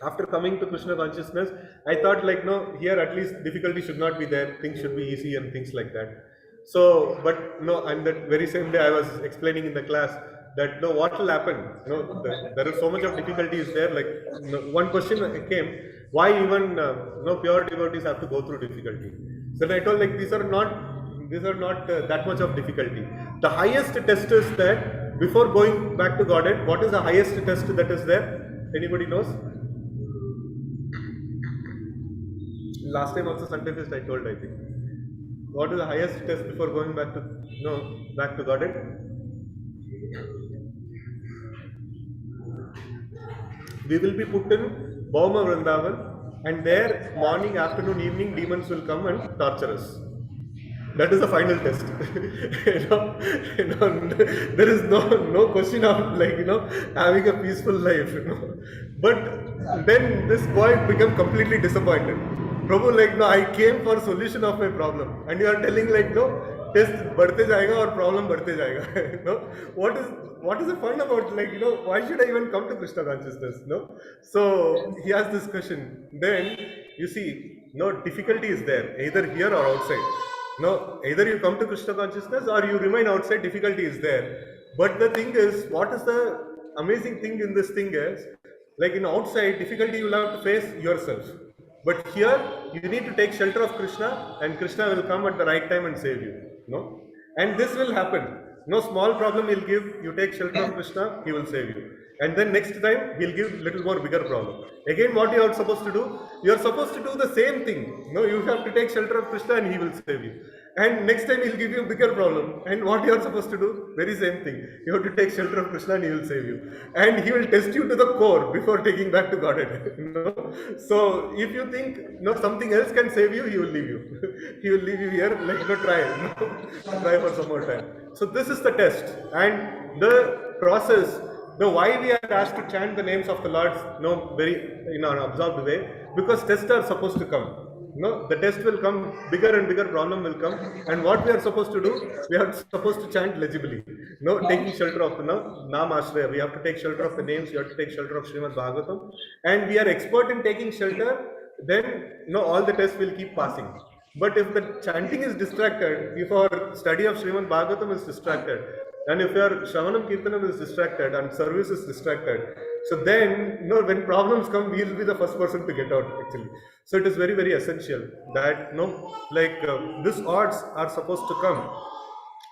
After coming to Krishna consciousness, I thought, like, here at least difficulty should not be there, things should be easy and things like that. So, but and that very same day I was explaining in the class that what will happen? There is so much of difficulty is there. Like, one question came, why even pure devotees have to go through difficulty? Then I told, like, these are not that much of difficulty. The highest test is that before going back to Godhead, what is the highest test that is there? Anybody knows? Last time also Sunday Fest I told, I think. What is the highest test before going back to Godhead? We will be put in Bhauma Vrindavan, and there morning, afternoon, evening demons will come and torture us. that is the final test. you know, there is no question of like having a peaceful life. But then this boy became completely disappointed. Prabhu, like no, I came for solution of my problem, and you are telling like no, test बढ़ते जाएगा और problem बढ़ते जाएगा. What is the fun about like why should I even come to Krishna consciousness? So he asked this question. Then you see, no difficulty is there either here or outside. No, either you come to Krishna consciousness or you remain outside. Difficulty is there. But the thing is, what is the amazing thing in this thing is, like in outside difficulty you will have to face yourself. But here you need to take shelter of Krishna, and Krishna will come at the right time and save you. No, and this will happen. No small problem he'll give. You take shelter of Krishna, he will save you. And then next time he'll give little more bigger problem. Again, what you are supposed to do? You are supposed to do the same thing. No, you have to take shelter of Krishna, and he will save you. And next time he'll give you a bigger problem. And what you are supposed to do? Very same thing. You have to take shelter of Krishna, and he will save you. And he will test you to the core before taking back to Godhead. So if you think something else can save you, he will leave you. He will leave you here like try. Try for some more time. So this is the test, and the process. Why we are asked to chant the names of the Lord, very in an absorbed way, because tests are supposed to come. The test will come, bigger and bigger problem will come, and what we are supposed to do, we are supposed to chant legibly. Taking shelter of the Naam Ashraya, we have to take shelter of the names, we have to take shelter of Srimad Bhagavatam, and we are expert in taking shelter, then all the tests will keep passing. But if the chanting is distracted, if our study of Srimad Bhagavatam is distracted, and if your Shravanam Kirtanam is distracted and service is distracted, so then when problems come, we will be the first person to get out actually. So it is very, very essential that these odds are supposed to come.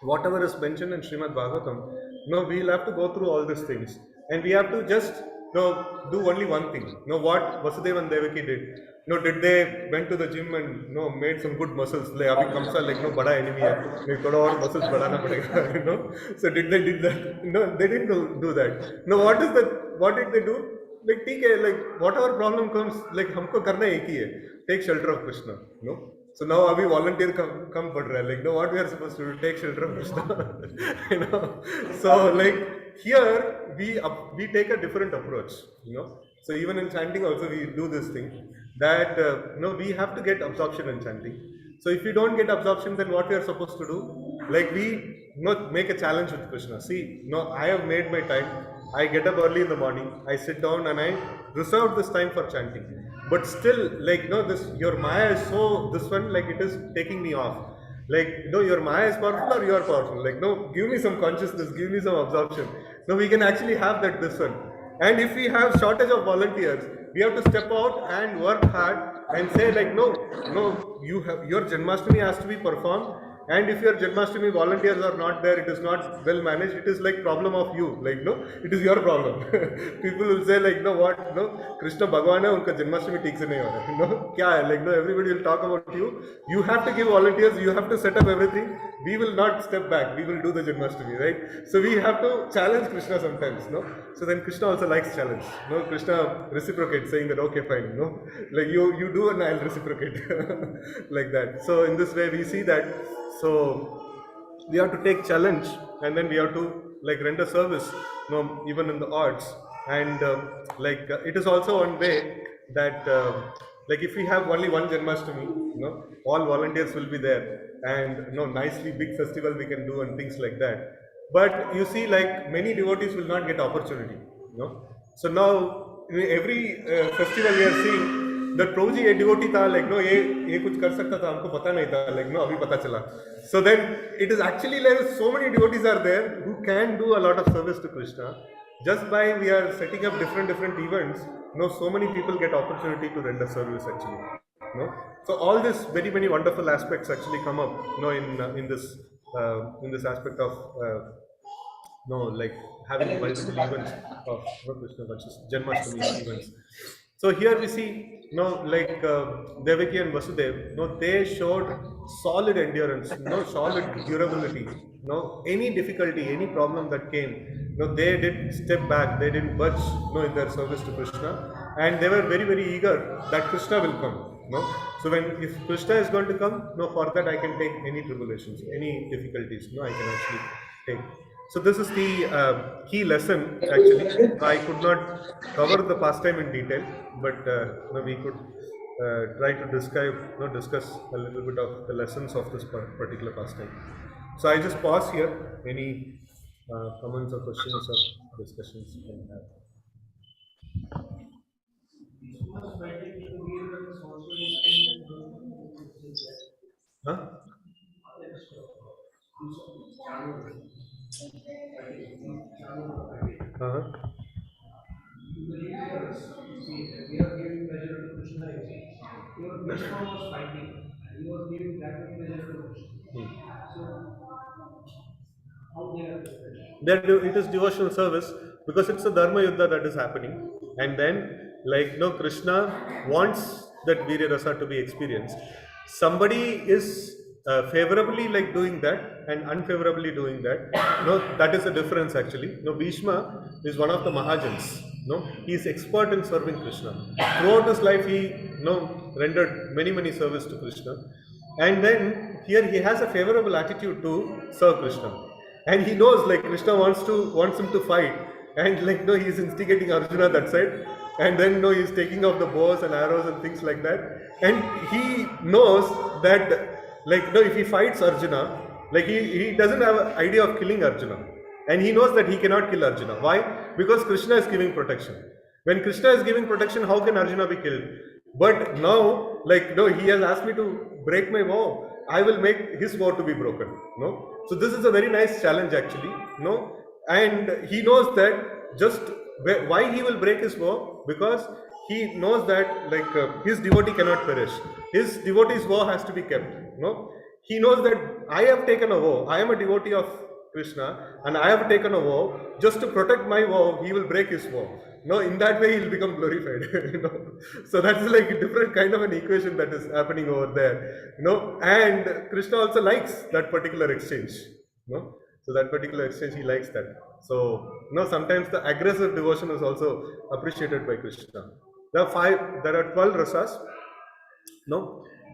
Whatever is mentioned in Srimad Bhagavatam, we will have to go through all these things, and we have to just do only one thing. What Vasudeva and Devaki did. Did they went to the gym and made some good muscles? Like abhi kamsa like bada enemy hai. Thoda aur muscles badana padega. So did that? No, they didn't do that. What did they do? Like theek hai, like whatever problem comes, like humko karna ek hi hai. Take shelter of Krishna. So now abhi volunteer come pad raha hai. Like what we are supposed to do? Take shelter of Krishna. So like here we take a different approach. So even in chanting also we do this thing. That we have to get absorption in chanting. So if we don't get absorption, then what we are supposed to do? Like we make a challenge with Krishna. See, I have made my time. I get up early in the morning. I sit down and I reserve this time for chanting. But still, like your Maya is so this one like it is taking me off. Like your Maya is powerful or you are powerful. Like give me some consciousness, give me some absorption. We can actually have that this one. And if we have shortage of volunteers, we have to step out and work hard and say like your Janmashtami has to be performed, and if your Janmashtami volunteers are not there, it is not well managed, it is like problem of you, like it is your problem. People will say like Krishna Bhagwan hai, unka Janmashtami theek se nahi ho raha. Kya hai? Like everybody will talk about you. You have to give volunteers, you have to set up everything. We will not step back, we will do the Janmashtami, right? So we have to challenge Krishna sometimes, So then Krishna also likes challenge. Krishna reciprocates, saying that okay, fine, like you do and I'll reciprocate. Like that. So in this way we see that. So we have to take challenge, and then we have to like render service, even in the odds. And it is also one way that like if we have only one Janmashtami, all volunteers will be there, and nicely big festival we can do and things like that. But you see, like many devotees will not get opportunity. So now in every festival we are seeing that Prabhuji a devotee tha, like ye kuch kar sakta tha, humko pata nahi tha, like abhi pata chala. So then it is actually like so many devotees are there who can do a lot of service to Krishna. Just by we are setting up different events, so many people get opportunity to render service actually. So all this very many wonderful aspects actually come up, in this aspect of like having multiple events of Krishna consciousness, Janmashtami events. So here we see, like Devaki and Vasudeva, they showed solid endurance, solid durability. Any difficulty, any problem that came, they did step back, they didn't budge, in their service to Krishna, and they were very, very eager that Krishna will come. So if Krishna is going to come, for that I can take any tribulations, any difficulties, I can actually take. So this is the key lesson actually. I could not cover the pastime in detail, but we could try to discuss a little bit of the lessons of this particular pastime. So I just pause here. Any comments or questions or discussions you can have? Huh? Uh-huh. We are giving pleasure to Krishna. Your Krishna was fighting. He was giving that much pleasure to Krishna. So how they are different? It is devotional service because it's a dharma yuddha that is happening, and then Krishna wants that virya rasa to be experienced. Somebody is favorably doing that and unfavorably doing that. That is the difference actually. Bhishma is one of the Mahajans. He is expert in serving Krishna. Throughout his life, he rendered many service to Krishna, and then here he has a favorable attitude to serve Krishna. And he knows Krishna wants him to fight, and he is instigating Arjuna that side, and then he is taking off the bows and arrows and things like that, and he knows that if he fights Arjuna, he doesn't have an idea of killing Arjuna, and he knows that he cannot kill Arjuna. Why? Because Krishna is giving protection. When Krishna is giving protection, how can Arjuna be killed? But now, he has asked me to break my vow. I will make his vow to be broken. So this is a very nice challenge actually. And he knows that just why he will break his vow, because he knows that his devotee cannot perish. His devotee's vow has to be kept. He knows that I have taken a vow. I am a devotee of Krishna, and I have taken a vow. Just to protect my vow, he will break his vow. In that way he will become glorified. So that's a different kind of an equation that is happening over there. And Krishna also likes that particular exchange. So that particular exchange, he likes that. So sometimes the aggressive devotion is also appreciated by Krishna. There are 12 rasas.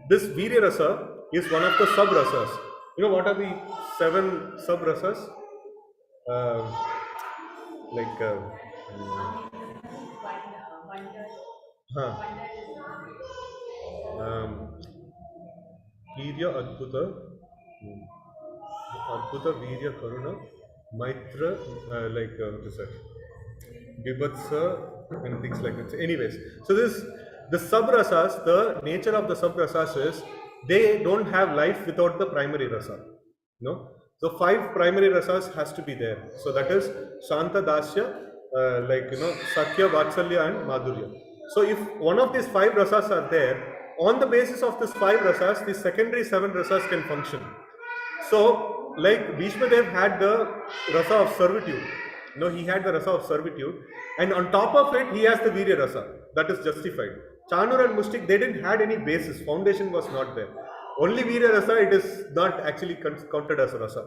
This virya rasa is one of the sub rasas. What are the 7 sub rasas? Virya, Adbhuta, Virya, Karuna, Maitra, what is that? Bibhatsa, and things like that. So anyways, so the sub-rasas, the nature of the sub-rasas is, they don't have life without the primary rasa. So 5 primary rasas has to be there. So that is Shanta, Dasya, Sakya, Vatsalya and Madhurya. So if one of these 5 rasas are there, on the basis of these 5 rasas, the secondary 7 rasas can function. So Bhishma Dev had the rasa of servitude. He had the rasa of servitude, and on top of it, he has the virya rasa. That is justified. Chanur and Mushtik, they didn't had any basis. Foundation was not there. Only virya rasa, it is not actually counted as a rasa.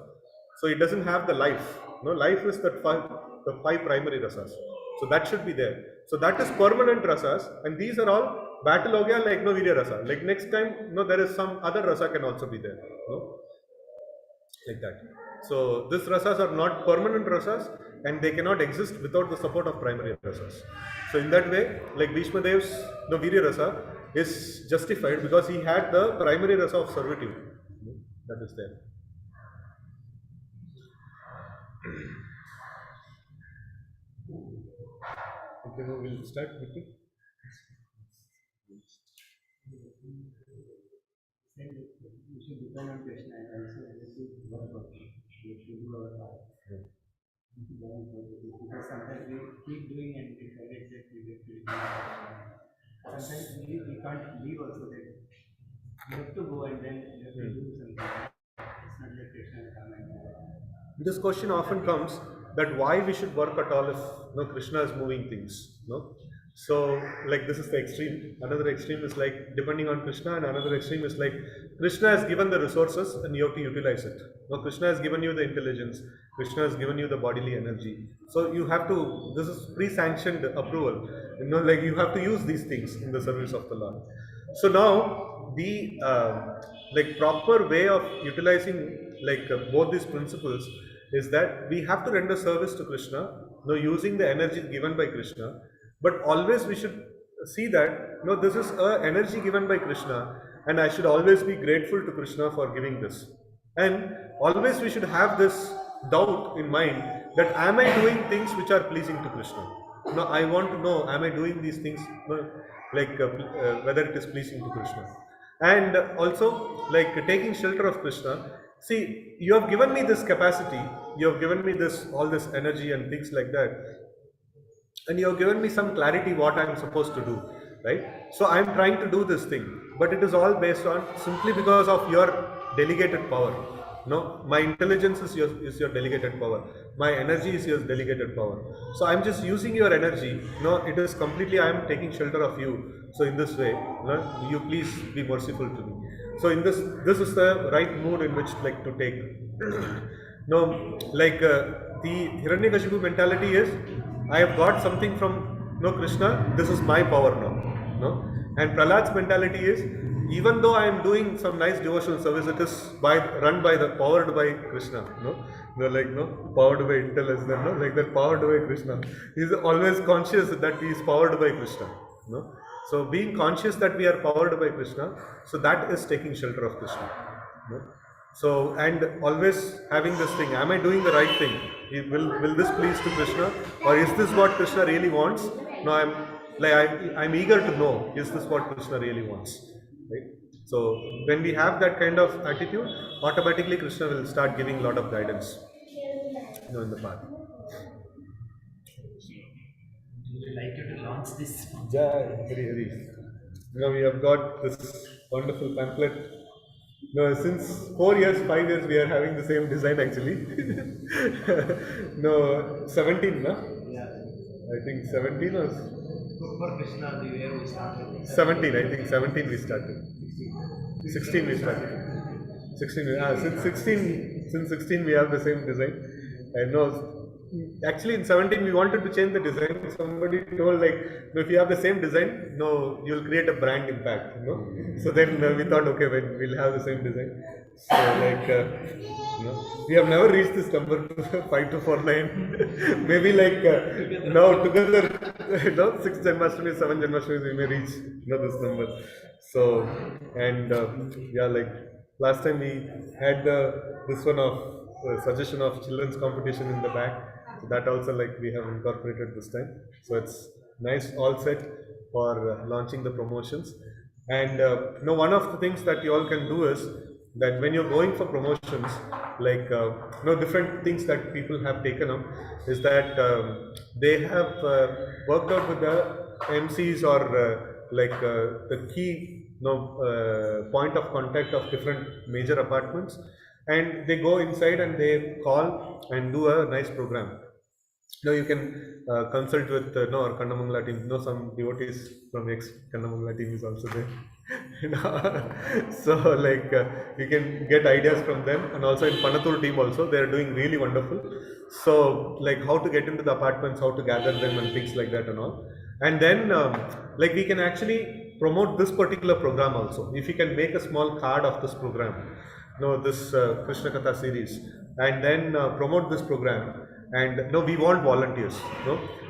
So it doesn't have the life. Life is the 5 primary rasas. So that should be there. So that is permanent rasas, and these are all battle ho gaya, virya rasa. Next time, there is some other rasa can also be there. Like that. So these rasas are not permanent rasas, and they cannot exist without the support of primary rasas. So in that way, Bhishma Dev's virya rasa is justified because he had the primary rasa of servitude. That is there. Okay, now we'll start with it. We should depend on Krishna and also work for Him. We should do our part. Because sometimes we keep doing and we forget that we get to do. Sometimes we can't leave also that. We have to go and then we have to do something. It's not that Krishna will come and do it. This question often comes that why we should work at all if Krishna is moving things. So this is the extreme. Another extreme is depending on Krishna, and another extreme is Krishna has given the resources and you have to utilize it. Krishna has given you the intelligence, Krishna has given you the bodily energy. So you have to, this is pre-sanctioned approval. Like you have to use these things in the service of the Lord. So now the like proper way of utilizing both these principles is that we have to render service to Krishna, using the energy given by Krishna, but always we should see that this is a energy given by Krishna, and I should always be grateful to Krishna for giving this. And always we should have this doubt in mind that am I doing things which are pleasing to Krishna? No, I want to know, am I doing these things whether it is pleasing to Krishna? And also, like taking shelter of Krishna. See, you have given me this capacity, you have given me all this energy and things like that, and you have given me some clarity what I am supposed to do, right? So I am trying to do this thing, but it is all based on simply because of your delegated power. No, my intelligence is your delegated power. My energy is your delegated power. So I am just using your energy. No, it is completely I am taking shelter of you. So in this way, you please be merciful to me. So in this is the right mood in which like to take. No, the Hiranyakashipu mentality is I have got something from Krishna, this is my power now. No? And Prahlad's mentality is even though I am doing some nice devotional service, it is powered by Krishna. Powered by intelligence, like that powered by Krishna. He is always conscious that he is powered by Krishna. No? So being conscious that we are powered by Krishna, so that is taking shelter of Krishna. No? So, and always having this thing, am I doing the right thing? Will this please to Krishna, or is this what Krishna really wants? No, I'm eager to know, is this what Krishna really wants? Right? So when we have that kind of attitude, automatically Krishna will start giving a lot of guidance, in the path. Would you like you to launch this? Jai Hari Hari. Now we have got this wonderful pamphlet. No, since 4 years, 5 years, we are having the same design actually. No, 17, no? Yeah. I think 17 or For Krishna, the year we started. 17, I think 17 we started. 16 we started. 16, since 16 we have the same design. I know. Actually, in 17 we wanted to change the design. Somebody told if you have the same design, no, you will create a brand impact. So then we thought, okay, we'll have the same design. So we have never reached this number 5249. Maybe now together, 6 Janmashtami, 7 Janmashtami, we may reach this number. So and last time we had this one of suggestion of children's competition in the back. So that also we have incorporated this time. So it's nice, all set for launching the promotions. And one of the things that you all can do is that when you're going for promotions, different things that people have taken up is that they have worked out with the MCs or the key point of contact of different major apartments, and they go inside and they call and do a nice program. Now you can consult with our Kannamangala team. Some devotees from ex-Kannamangala team is also there. So you can get ideas from them, and also in Panathur team also they are doing really wonderful. So how to get into the apartments, how to gather them and things like that and all. And then we can actually promote this particular program also. If you can make a small card of this program, this Krishna Katha series, and then promote this program. And we want volunteers.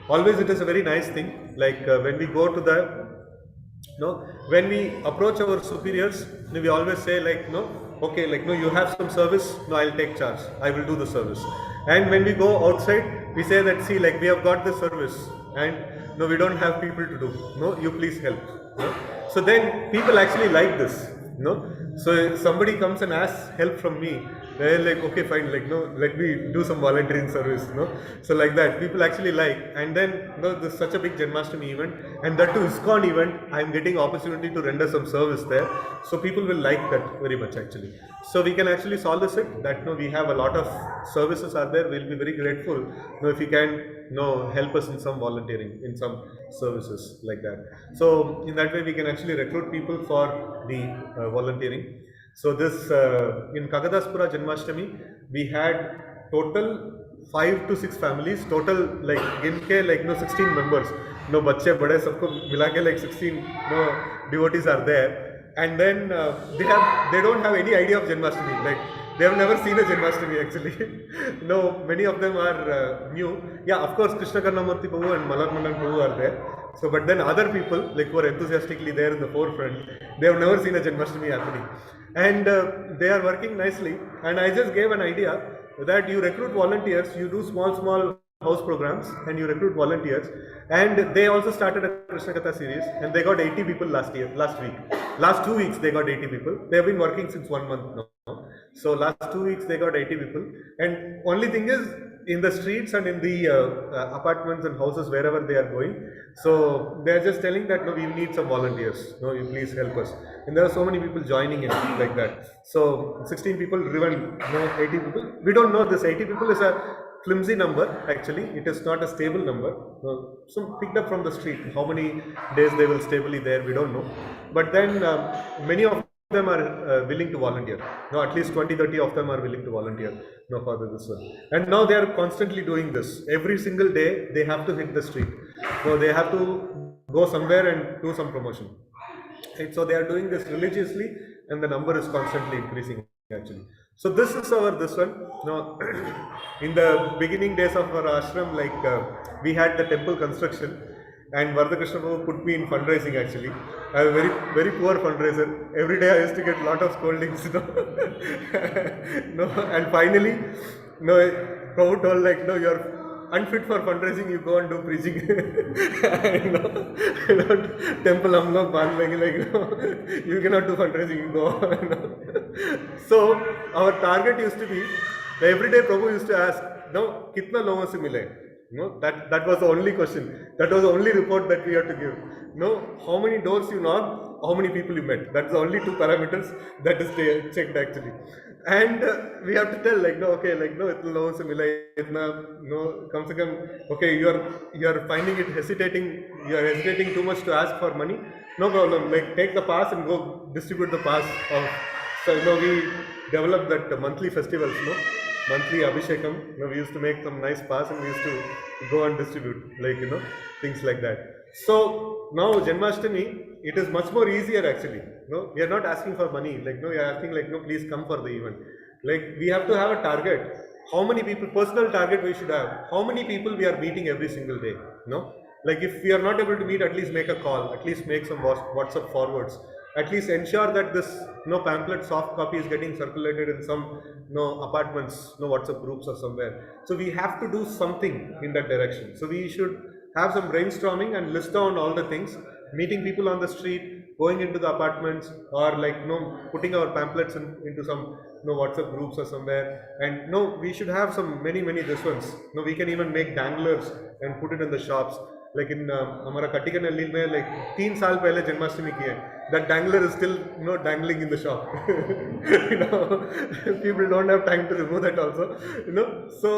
Always it is a very nice thing. When we go to when we approach our superiors, we always say you have some service, I'll take charge, I will do the service. And when we go outside, we say that see, we have got the service, and we don't have people to do. You please help. So then people actually like this. So if somebody comes and asks help from me, they're okay, fine, let me do some volunteering service, So like that, people actually like. And then, there's such a big Janmashtami event, and that too ISKCON event, I'm getting opportunity to render some service there. So people will like that very much actually. So we can actually solicit that, we have a lot of services are there, we'll be very grateful, if you can, help us in some volunteering, in some services like that. So in that way, we can actually recruit people for the volunteering. So this in Kakadaspura Janmashtami, we had total 5 to 6 families total, like ginke like 16 members, बच्चे बड़े सबको मिला के like 16 devotees are there, and then they don't have any idea of Janmashtami, like they have never seen a Janmashtami actually. Many of them are new. Yeah, of course Krishna Karnamurthy Prabhu and Malar Mandan Prabhu are there. So, but then other people like who are enthusiastically there in the forefront, they have never seen a Janmashtami happening, and they are working nicely. And I just gave an idea that you recruit volunteers, you do small house programs, and you recruit volunteers. And they also started a Krishna Katha series, and they got 80 people last week. Last 2 weeks they got 80 people. They have been working since 1 month now. So last 2 weeks they got 80 people. And only thing is, in the streets and in the apartments and houses wherever they are going, so they are just telling that no, we need some volunteers. No, you please help us. And there are so many people joining in like that. So 16 people driven, 80 people. We don't know, this 80 people is a flimsy number actually. It is not a stable number. Some picked up from the street. How many days they will stably there, we don't know. But then many of them are willing to volunteer. At least 20-30 of them are willing to volunteer for this one. And now they are constantly doing this. Every single day they have to hit the street. So they have to go somewhere and do some promotion. And so they are doing this religiously, and the number is constantly increasing actually. So this is this one. Now, in the beginning days of our ashram, like we had the temple construction, and Vardhakrishna Prabhu put me in fundraising actually. I am a very poor fundraiser. Every day I used to get a lot of scoldings, and finally, Prabhu told like, no, you are unfit for fundraising, you go and do preaching. Temple hum log bandh lenge, like, you cannot do fundraising, you go. So our target used to be, every day Prabhu used to ask, kitna logon se mile? That was the only question. That was the only report that we had to give. How many doors you knocked, how many people you met. That's the only 2 parameters that is checked actually. And we have to tell like, okay, like, itna logon se mila, itna, kam se kam, okay, you are finding it hesitating, you are hesitating too much to ask for money. No problem, like take the pass and go distribute the pass of. So we developed that monthly festivals, monthly Abhishekam. We used to make some nice pass and we used to go and distribute, like, things like that. So now Janmashtami, it is much more easier actually. We are not asking for money. Like, we are asking like, please come for the event. Like, we have to have a target. How many people, personal target we should have. How many people we are meeting every single day. Like, if we are not able to meet, at least make a call, at least make some WhatsApp forwards. At least ensure that this pamphlet soft copy is getting circulated in some apartments, WhatsApp groups or somewhere. So we have to do something in that direction. So we should have some brainstorming and list down all the things, meeting people on the street, going into the apartments, or like putting our pamphlets into some WhatsApp groups or somewhere. And we should have some many this ones. We can even make danglers and put it in the shops. Like in हमारा कटिकनल्ली में like 3 साल पहले जन्माष्टमी की है. That dangler is still dangling in the shop. People don't have time to remove that also. So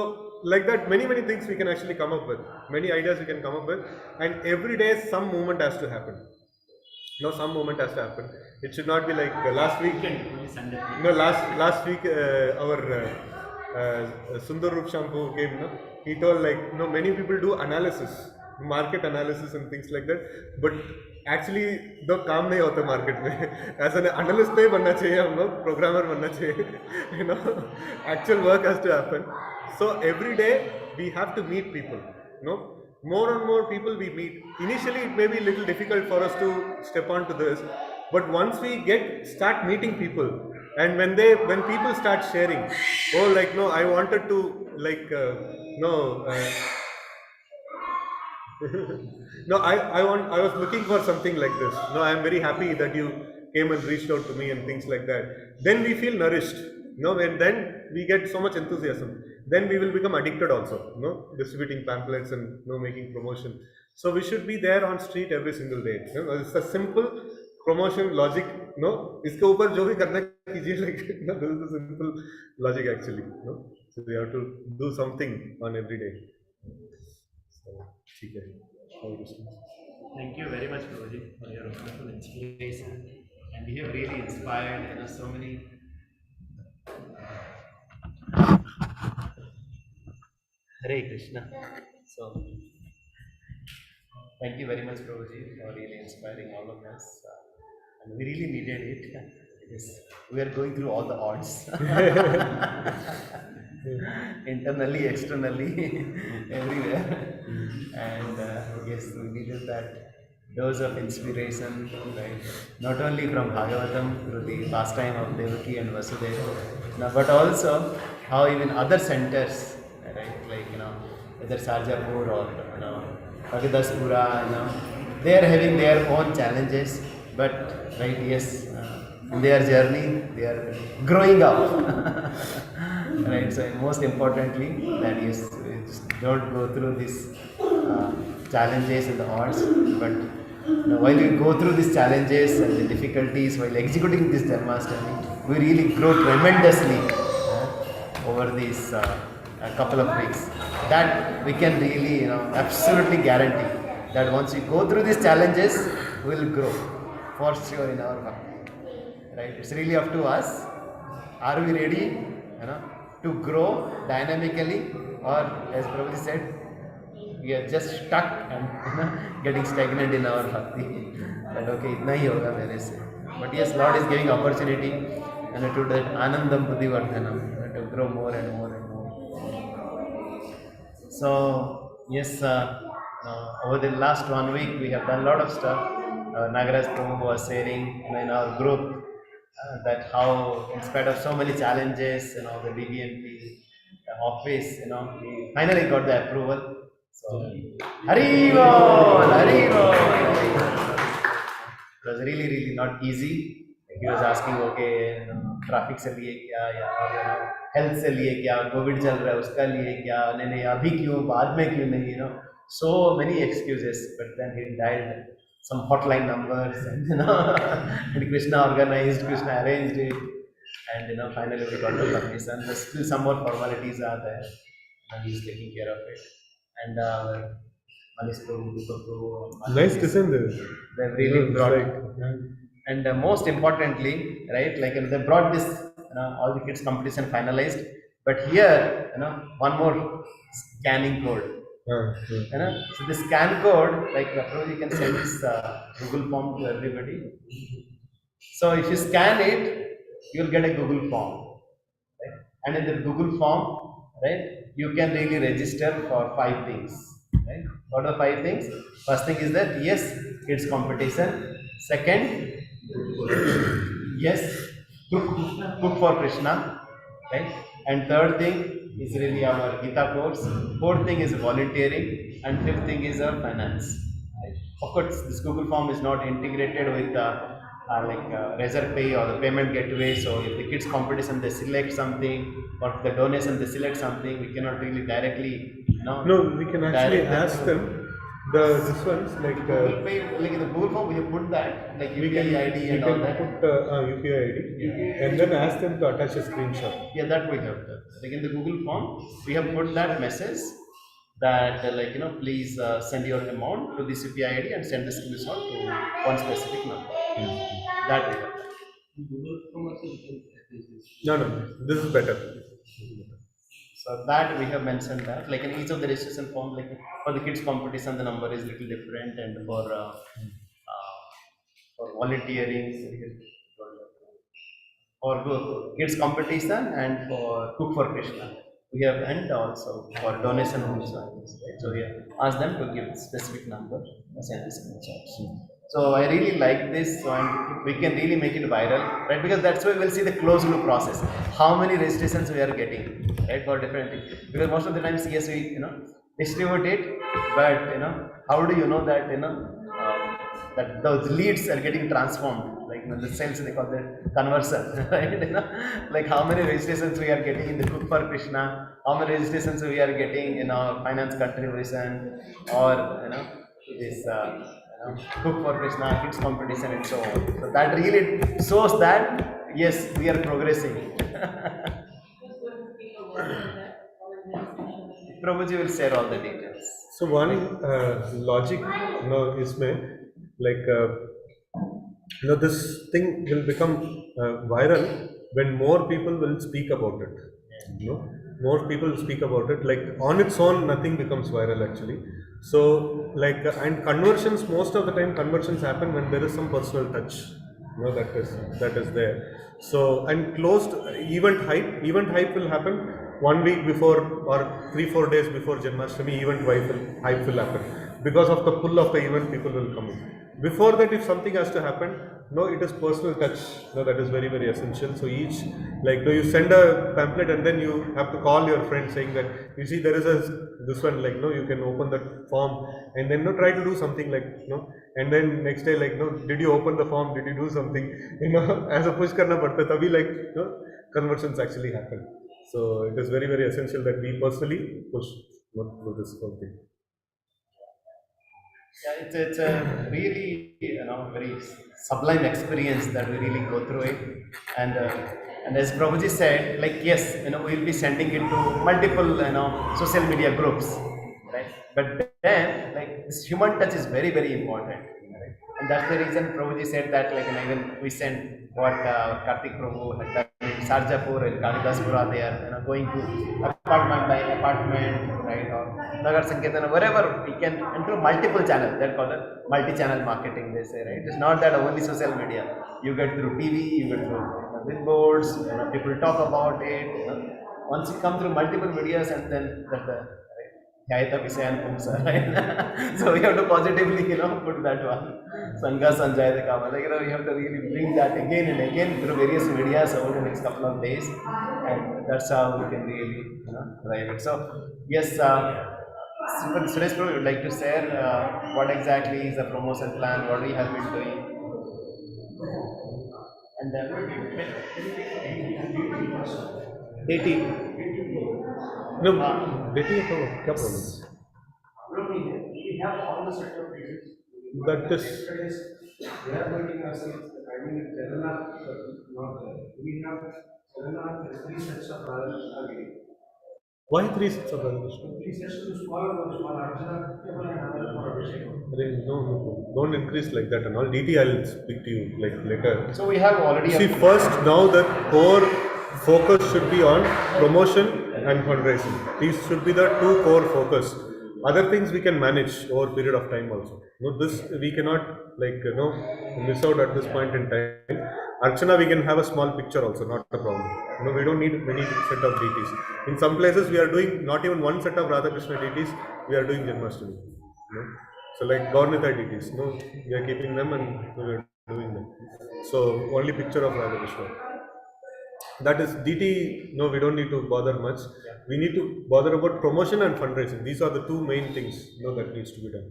like that, many things we can actually come up with. Many ideas we can come up with, and every day some movement has to happen. Some movement has to happen. It should not be like last week. Last week our Sundar Rup Shampoo came. He told like many people do analysis. Market analysis and things like that, but actually the काम नहीं होता market में. As an analyst नहीं बनना चाहिए हम लोग, programmer बनना चाहिए. Actual work has to happen. So every day we have to meet people. More and more people we meet. Initially it may be a little difficult for us to step onto this, but once we start meeting people, and when people start sharing, I wanted to I was looking for something like this. I am very happy that you came and reached out to me and things like that. Then we feel nourished. And then we get so much enthusiasm. Then we will become addicted also. Distributing pamphlets and making promotion. So we should be there on street every single day. It's a simple promotion logic. इसके ऊपर जो भी करना कीजिए, like this is a simple logic actually. So we have to do something on every day. Thank you very much, Prabhuji, for your wonderful inspiration, and we have really inspired so many Hare Krishna. So, thank you very much, Prabhuji, for really inspiring all of us. And we really needed it because we are going through all the odds internally, externally, everywhere. And yes, we needed that dose of inspiration, right? Not only from Bhagavatam through the pastime of Devaki and Vasudeva, but also how even other centers, right? Like, whether Sarjapur or, Bhagadaspura, they are having their own challenges, but, right, yes, in their journey, they are growing up. Right, so most importantly, that yes, we just don't go through these challenges and the odds, but while we go through these challenges and the difficulties while executing this Janmashtami, we really grow tremendously over these a couple of weeks. That we can really, absolutely guarantee that once we go through these challenges, we will grow for sure in our bhakti. Right? It's really up to us. Are we ready, to grow dynamically, or as Prabhuji said, we are just stuck and getting stagnant in our bhakti. That okay, itna hi hoga mere se. But yes, Lord is giving opportunity and to that anandam buddhivardhanam to grow more and more and more. So yes, over the last 1 week we have done a lot of stuff. Nagaraj Prabhu was sharing in our group that how, in spite of so many challenges, the DBMP office, we finally got the approval. So, Hari Bol, Hari Bol. It was really, really not easy. He was asking, okay, traffic से लिए क्या या और health से लिए क्या, COVID चल रहा है उसका लिए क्या, नहीं अभी क्यों, बाद में क्यों नहीं, so many excuses. But then he dialed some hotline numbers, and and Krishna organized, Krishna arranged it, and finally we got the permission. But still some more formalities are there, and he's taking care of it. And Manish Prabhu, Deepak Prabhu, Nice design there. they've really brought. And most importantly, right, like they brought this, all the kids competition finalized. But here, one more scanning code. So the scan code, like you can send this Google form to everybody. So if you scan it, you'll get a Google form, right? And in the Google form, right, you can really register for 5 things, right? What are 5 things? First thing is that yes, kids competition. Second, yes, cook for Krishna, right? And third thing is really our Gita course. Fourth thing is volunteering, and fifth thing is our finance. Right? Of course, this Google form is not integrated with Razorpay or the payment gateway. So if the kids competition they select something, or if the donation they select something, we cannot really directly. No, we can actually ask them. This one's like Google Pay, like in the Google form, we have put that, like we UPI can ID and all that. put UPI ID and then ask them to attach a screenshot. Yeah, that we have done. Like in the Google form, we have put that message that please send your amount to this UPI ID and send the screenshot to one specific number. That we have done. Google Chrome also No, this is better. So that we have mentioned that, like in each of the registration form, like for the kids competition, the number is little different, and for volunteering, for kids competition, and for cook for Krishna, we have, and also for donation also. Right? So we have asked them to give specific number, send the screenshots. So I really like this, and we can really make it viral, right? Because that's why we'll see the closed loop process. How many registrations we are getting, right, for different things. Because most of the times, yes, we distribute it, but how do you know that that those leads are getting transformed? Like in the sales, they call that conversion, right? Like how many registrations we are getting in the Cook for Krishna, how many registrations we are getting in our finance contribution, or this. Cook for Krishna, kids competition, and so on. So that really shows that yes, we are progressing. Prabhuji will share all the details. So one logic, is made like this thing will become viral when more people will speak about it. more people speak about it. Like on its own, nothing becomes viral actually. So like and conversions, most of the time conversions happen when there is some personal touch. That is there. So and closed event hype will happen 1 week before or 3-4 days before Janmashtami. Hype will happen because of the pull of the event. People will come in. Before that, if something has to happen, no, it is personal touch. No, that is very, very essential. So each, like, no, you send a pamphlet and then you have to call your friend saying that, you see, there is this one, like, no, you can open that form and then, no, try to do something like, no, and then next day, like, no, did you open the form? Did you do something? As a push karna padta, tabhi, like, conversions actually happen. So it is very, very essential that we personally push through this whole thing. Yeah, it's a really very sublime experience that we really go through it, and as Prabhuji said, like yes, we'll be sending it to multiple social media groups, right? But then like this human touch is very very important, right? And that's the reason Prabhuji said that like even we send what Kartik Prabhu had done in Sarjapur and Kalidasapura, they are going to apartment by apartment, right? Or Nagar Sankirtana, wherever we can, and through multiple channels. That called multi-channel marketing, they say, right? It's not that only social media. You get through TV, you get through billboards, people talk about it. Once you come through multiple medias, and then that the Hyayata Visayan Pumsa, right? So we have to positively, put that one. Sangha Sanjayata Kama. Like, you have to really bring that again and again through various medias over the next couple of days. And that's how we can really, drive it. So, yes, Suresh Prabhu, would like to share what exactly is the promotion plan, what we have been doing. And then, DT. No, dating का क्या problem? We have all the set of details. That is, They are making us, I mean, there are not there. We have 3 sets of again. why 3 sets of brothers? 3 sets to small Arjuna, and another for Abhishek. No, don't increase like that and all. DT, I'll speak to you like later. So we have already. See, first now the core focus should be on promotion and fundraising. These should be the 2 core focus. Other things we can manage over a period of time also. This we cannot miss out at this point in time. Archana, we can have a small picture also, not a problem. We don't need many set of deities. In some places we are doing not even 1 set of Radha Krishna deities, we are doing Janmashtami. So like Gaurnita deities, we are keeping them and we are doing them. So only picture of Radha Krishna. That is DT, we don't need to bother much. We need to bother about promotion and fundraising. These are the 2 main things that needs to be done.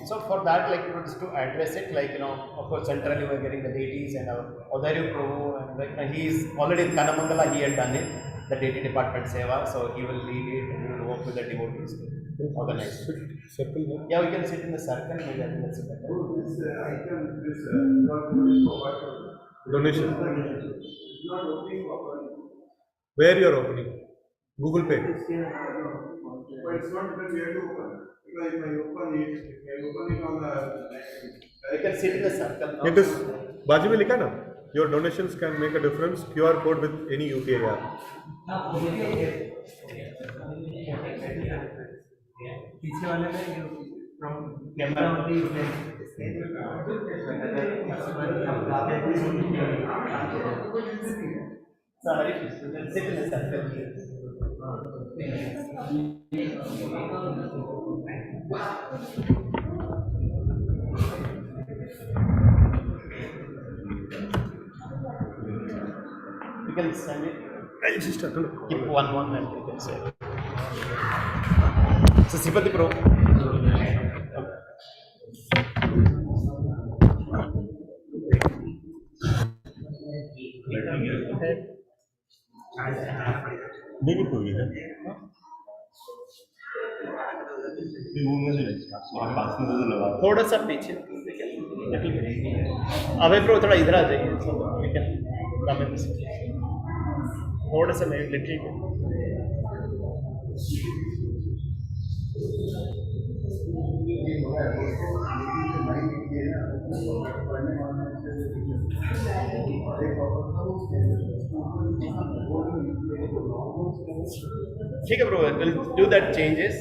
So for that, just to address it, of course, centrally we are getting the deities and Odharu Prabhu, and he is already in Kanamangala, he had done it, the deity department seva, so he will lead it and he will work with the devotees to organize it. Circle, no? Yeah, we can sit in the circle, maybe I think that's better. Donation. Where you are opening? Google Pay. But it's not that we have to open. Because if I open it on the. We can sit in the circle. It is बाजू में लिखा ना, your donations can make a difference. QR code with any UPI app. पीछे वाले में from camera only you can Sorry, you can sit in the circle here. You can send it. Keep one and you can say. So Sipati Pro. नहीं कोई है थोड़ा सा पीछे अभय pro थोड़ा इधर आ जाइए थोड़ा सा लिटिल पढ़ने वाले से एक ऑफर था वो ठीक है bro, will do that changes.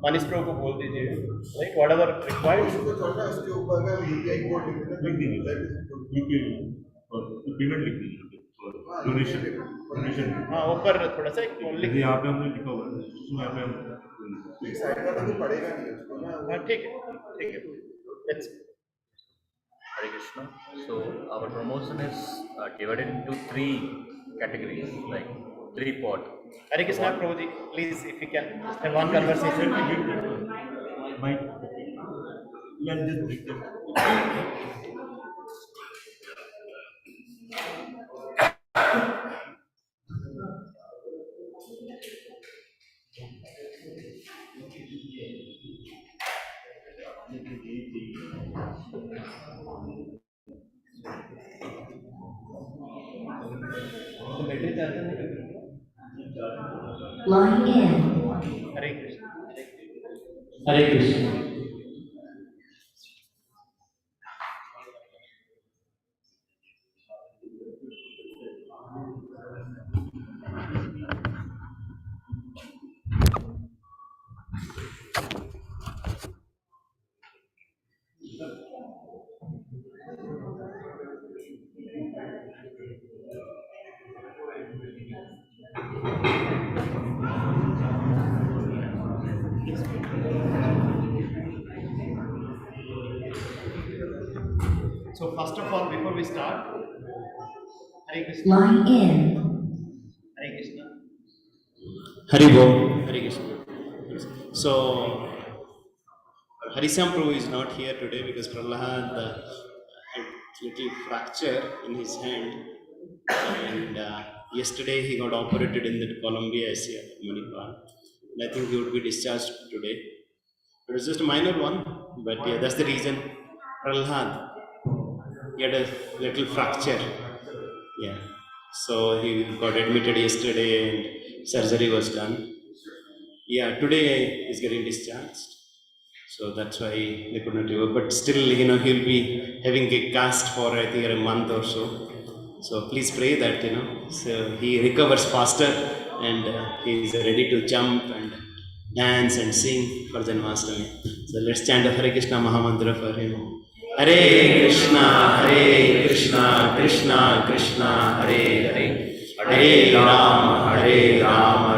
Manish bro को बोल दीजिए, राइट, व्हाट एवर रिक्वायर्ड। उसको छोड़ना, उसके ऊपर अगर यूपीआई कोड लिख देना, पेमेंट लिख दीजिए डोनेशन डोनेशन। हाँ, ऊपर थोड़ा सा एक लिख। जैसे यहाँ पे हमने लिखा हुआ है, उसमें यहाँ पे हम साइड वाला तो पड़ेगा नहीं उसको ना। हाँ ठीक है, let's Hare Krishna. So our promotion is divided into three categories, like three pot. Hare Krishna Prabhu ji, please if you can have one conversation. Mike, yeah, just break that. Line in. Hare Krishna. Hare Krishna. So first of all, before we start, Hare Krishna. Line in. Hare Krishna. Hari Bol. Hare Krishna. So, Harisam Prabhu is not here today because Prahlad had little fracture in his hand, and yesterday he got operated in the Columbia Asia, Manipal. And I think he would be discharged today. It was just a minor one, but yeah, that's the reason. Prahlad, he had a little fracture. Yeah. So he got admitted yesterday and surgery was done. Yeah, today he's getting discharged. So that's why they could not do it. But still, he'll be having a cast for I think a month or so. So please pray that, so he recovers faster and he is ready to jump and dance and sing for Janmashtami. So let's chant the Hare Krishna Mahamantra for him. Hare Krishna, Krishna Krishna, Hare Hare. Hare Rama,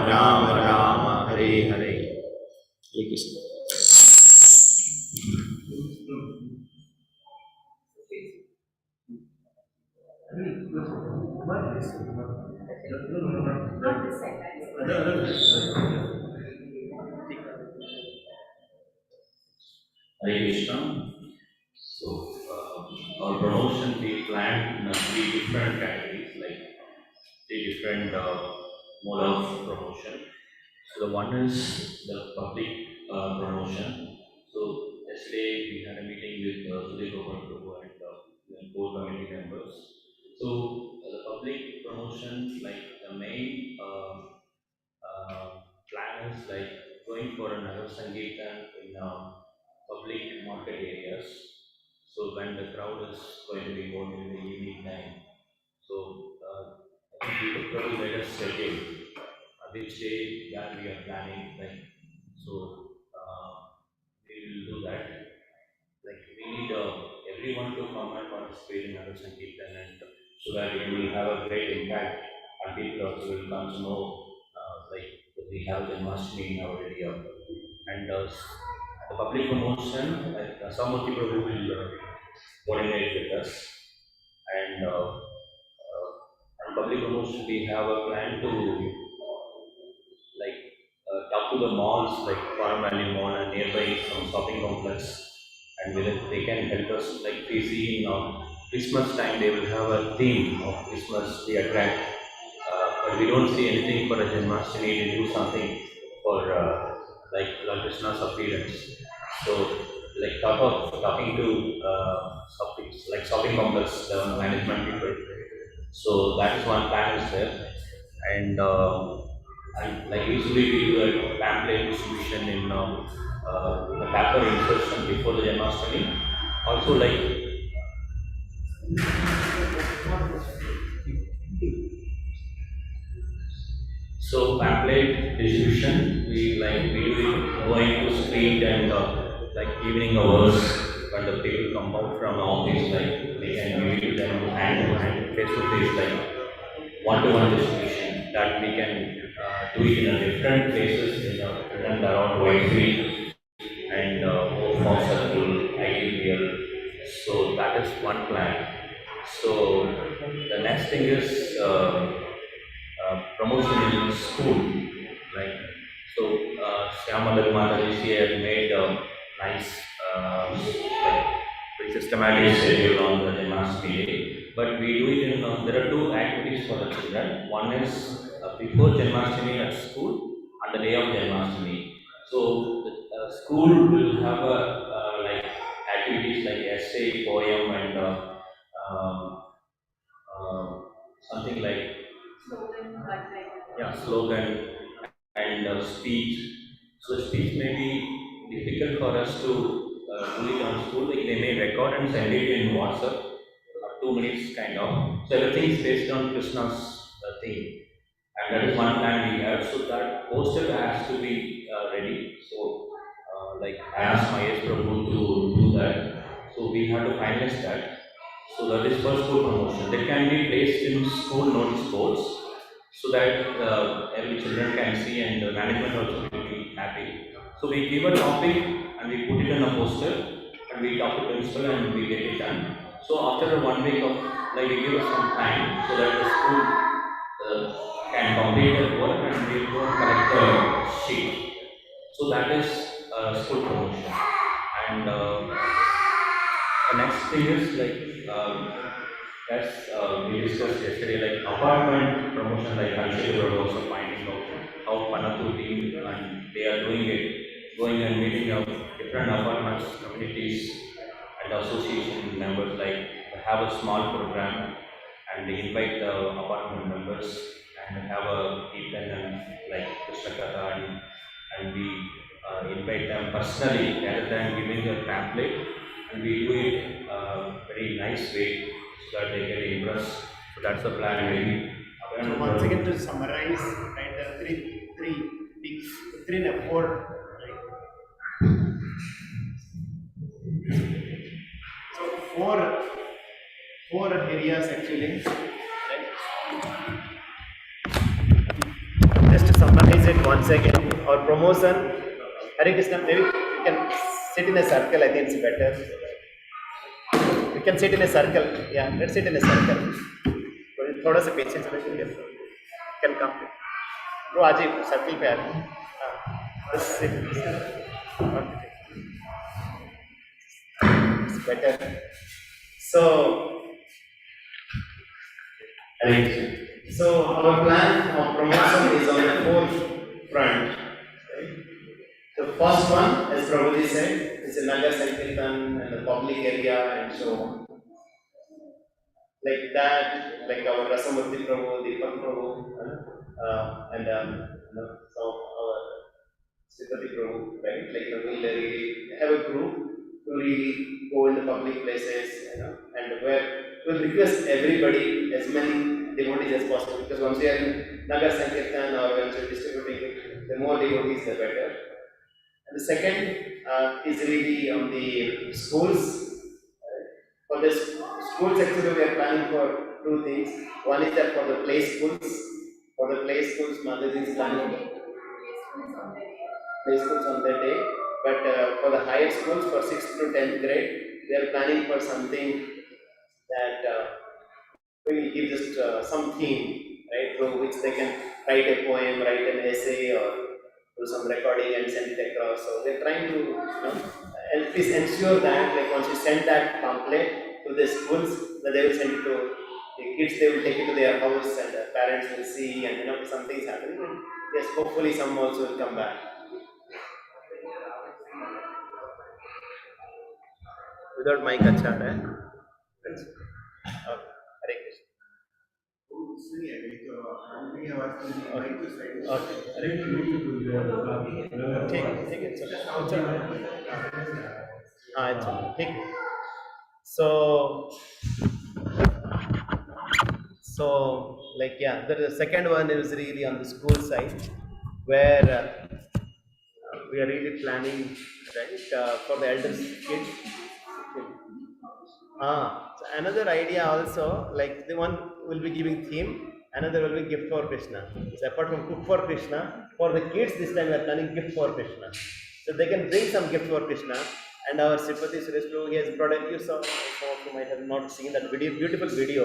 Rama Rama, Hare Hare. Hare Krishna. Hare Krishna. So our promotion we planned in three different categories, like three different mode of promotion. So the one is the public promotion. So yesterday we had a meeting with Sudhir Gopal Prabhu and core committee members. So the public promotion, like the main plan is like going for another Sankirtan in public market areas. So when the crowd is going to be more in the evening time. So I think the Prabhu made a schedule which day that we are planning, like, so we will do that. Like we need everyone to come and participate in our Sankirtan, and so that it will have a great impact and people also will come to know like we have Janmashtami in our area. And the public promotion, like Samurti Prabhu will coordinate with us, and on public promotion we have a plan to like talk to the malls like Farm Valley Mall and nearby some shopping complex, and whether they can help us, like we see in Christmas time they will have a theme of Christmas they attract, but we don't see anything for a Janmashtami to do something for like Lord Krishna's appearance. So like talking to shopping complex management people. So that is one plan is there, and like usually we do a pamphlet distribution in the paper insertion before the Janmashtami. Also like distribution. We do it going to street and like evening hours when the people come out from office, like we can give it to them hand to hand, face to face, like one-to-one distribution that we can do it in a different places in and around Whitefield and Oakmont Circle, IDPL. So that is one plan. So the next thing is promotion in school. Like so, Shyamala Mataji she had made a nice like very systematic schedule on the Janmashtami day. But we do it in there are two activities for the children. One is before Janmashtami at school and the day of Janmashtami. So the school will have a like activities like essay, poem, and um, something like slogan and speech. So speech may be difficult for us to do it on school. Like they may record and send it in WhatsApp, 2 minutes kind of. So everything is based on Krishna's theme, and that is one plan we have. So that poster has to be ready. So like I asked Mahesh Prabhu to do that. So we have to finalize that. So that is for school promotion. That can be placed in school notice boards so that every children can see and the management also will be happy. So we give a topic and we put it in a poster and we talk to principal and we get it done. So after 1 week of like we give us some time so that the school can complete their work and we will go and collect the sheet. So that is school promotion. And the next thing is like as we discussed yesterday, like apartment promotion, like Kanshi were also finding out how Panathu team and they are doing it, going and meeting up different apartments, communities and association members, like have a small program and they invite the apartment members and have a Kirtan and like Krishna Katha and we invite them personally rather than giving a pamphlet, and we do it very nice way so that they get impressed. So that's the plan maybe. So once again to summarize, right, there are three things, three and four, right? So four areas actually, right? Just to summarize it once again, our promotion, Hare Krishna, maybe you can sit in a circle, I think it's better. You can sit in a circle, yeah, let's sit in a circle. थोड़ा सा patience रखिए, can come bro आज ही circle पे आ रहे हैं, बस it's better. So our plan of promotion is on the fourth front. Right? The first one, as Prabhuji said, is a Nagar Sankirtan and the public area and so on. Like that, like our Rasamurti Prabhu, Deepak Prabhu, and some of our Sripati Prabhu, right? Like we'll really have a group to really go in the public places, and where we'll request everybody, as many devotees as possible, because once we are in Nagar Sankirtan or once we are distributing it, the more devotees the better. And the second is really on the schools. For the schools actually we are planning for two things. One is that for the play schools, Mataji is planning play schools on that day. But for the higher schools, for 6th to 10th grade, we are planning for something that we will give just some theme, right, through which they can write a poem, write an essay, or do some recording and send it across. So we are trying to and please ensure that like once you send that pamphlet to the schools, that they will send it to the kids, they will take it to their house and the parents will see, and something is happening. And yes, hopefully some also will come back. Without mic, अच्छा है. Hare Krishna. ठीक है चलो ठीक है. So like yeah, the second one is really on the school side. where we are really planning, right, for the elders kids. So another idea also, like the one will be giving theme, another will be gift for Krishna. So apart from cook for Krishna, for the kids this time we are planning gift for Krishna. So they can bring some gift for Krishna. And our Sripati Suresh Prabhu, he has brought a, you saw, some of you might have not seen that video, beautiful video,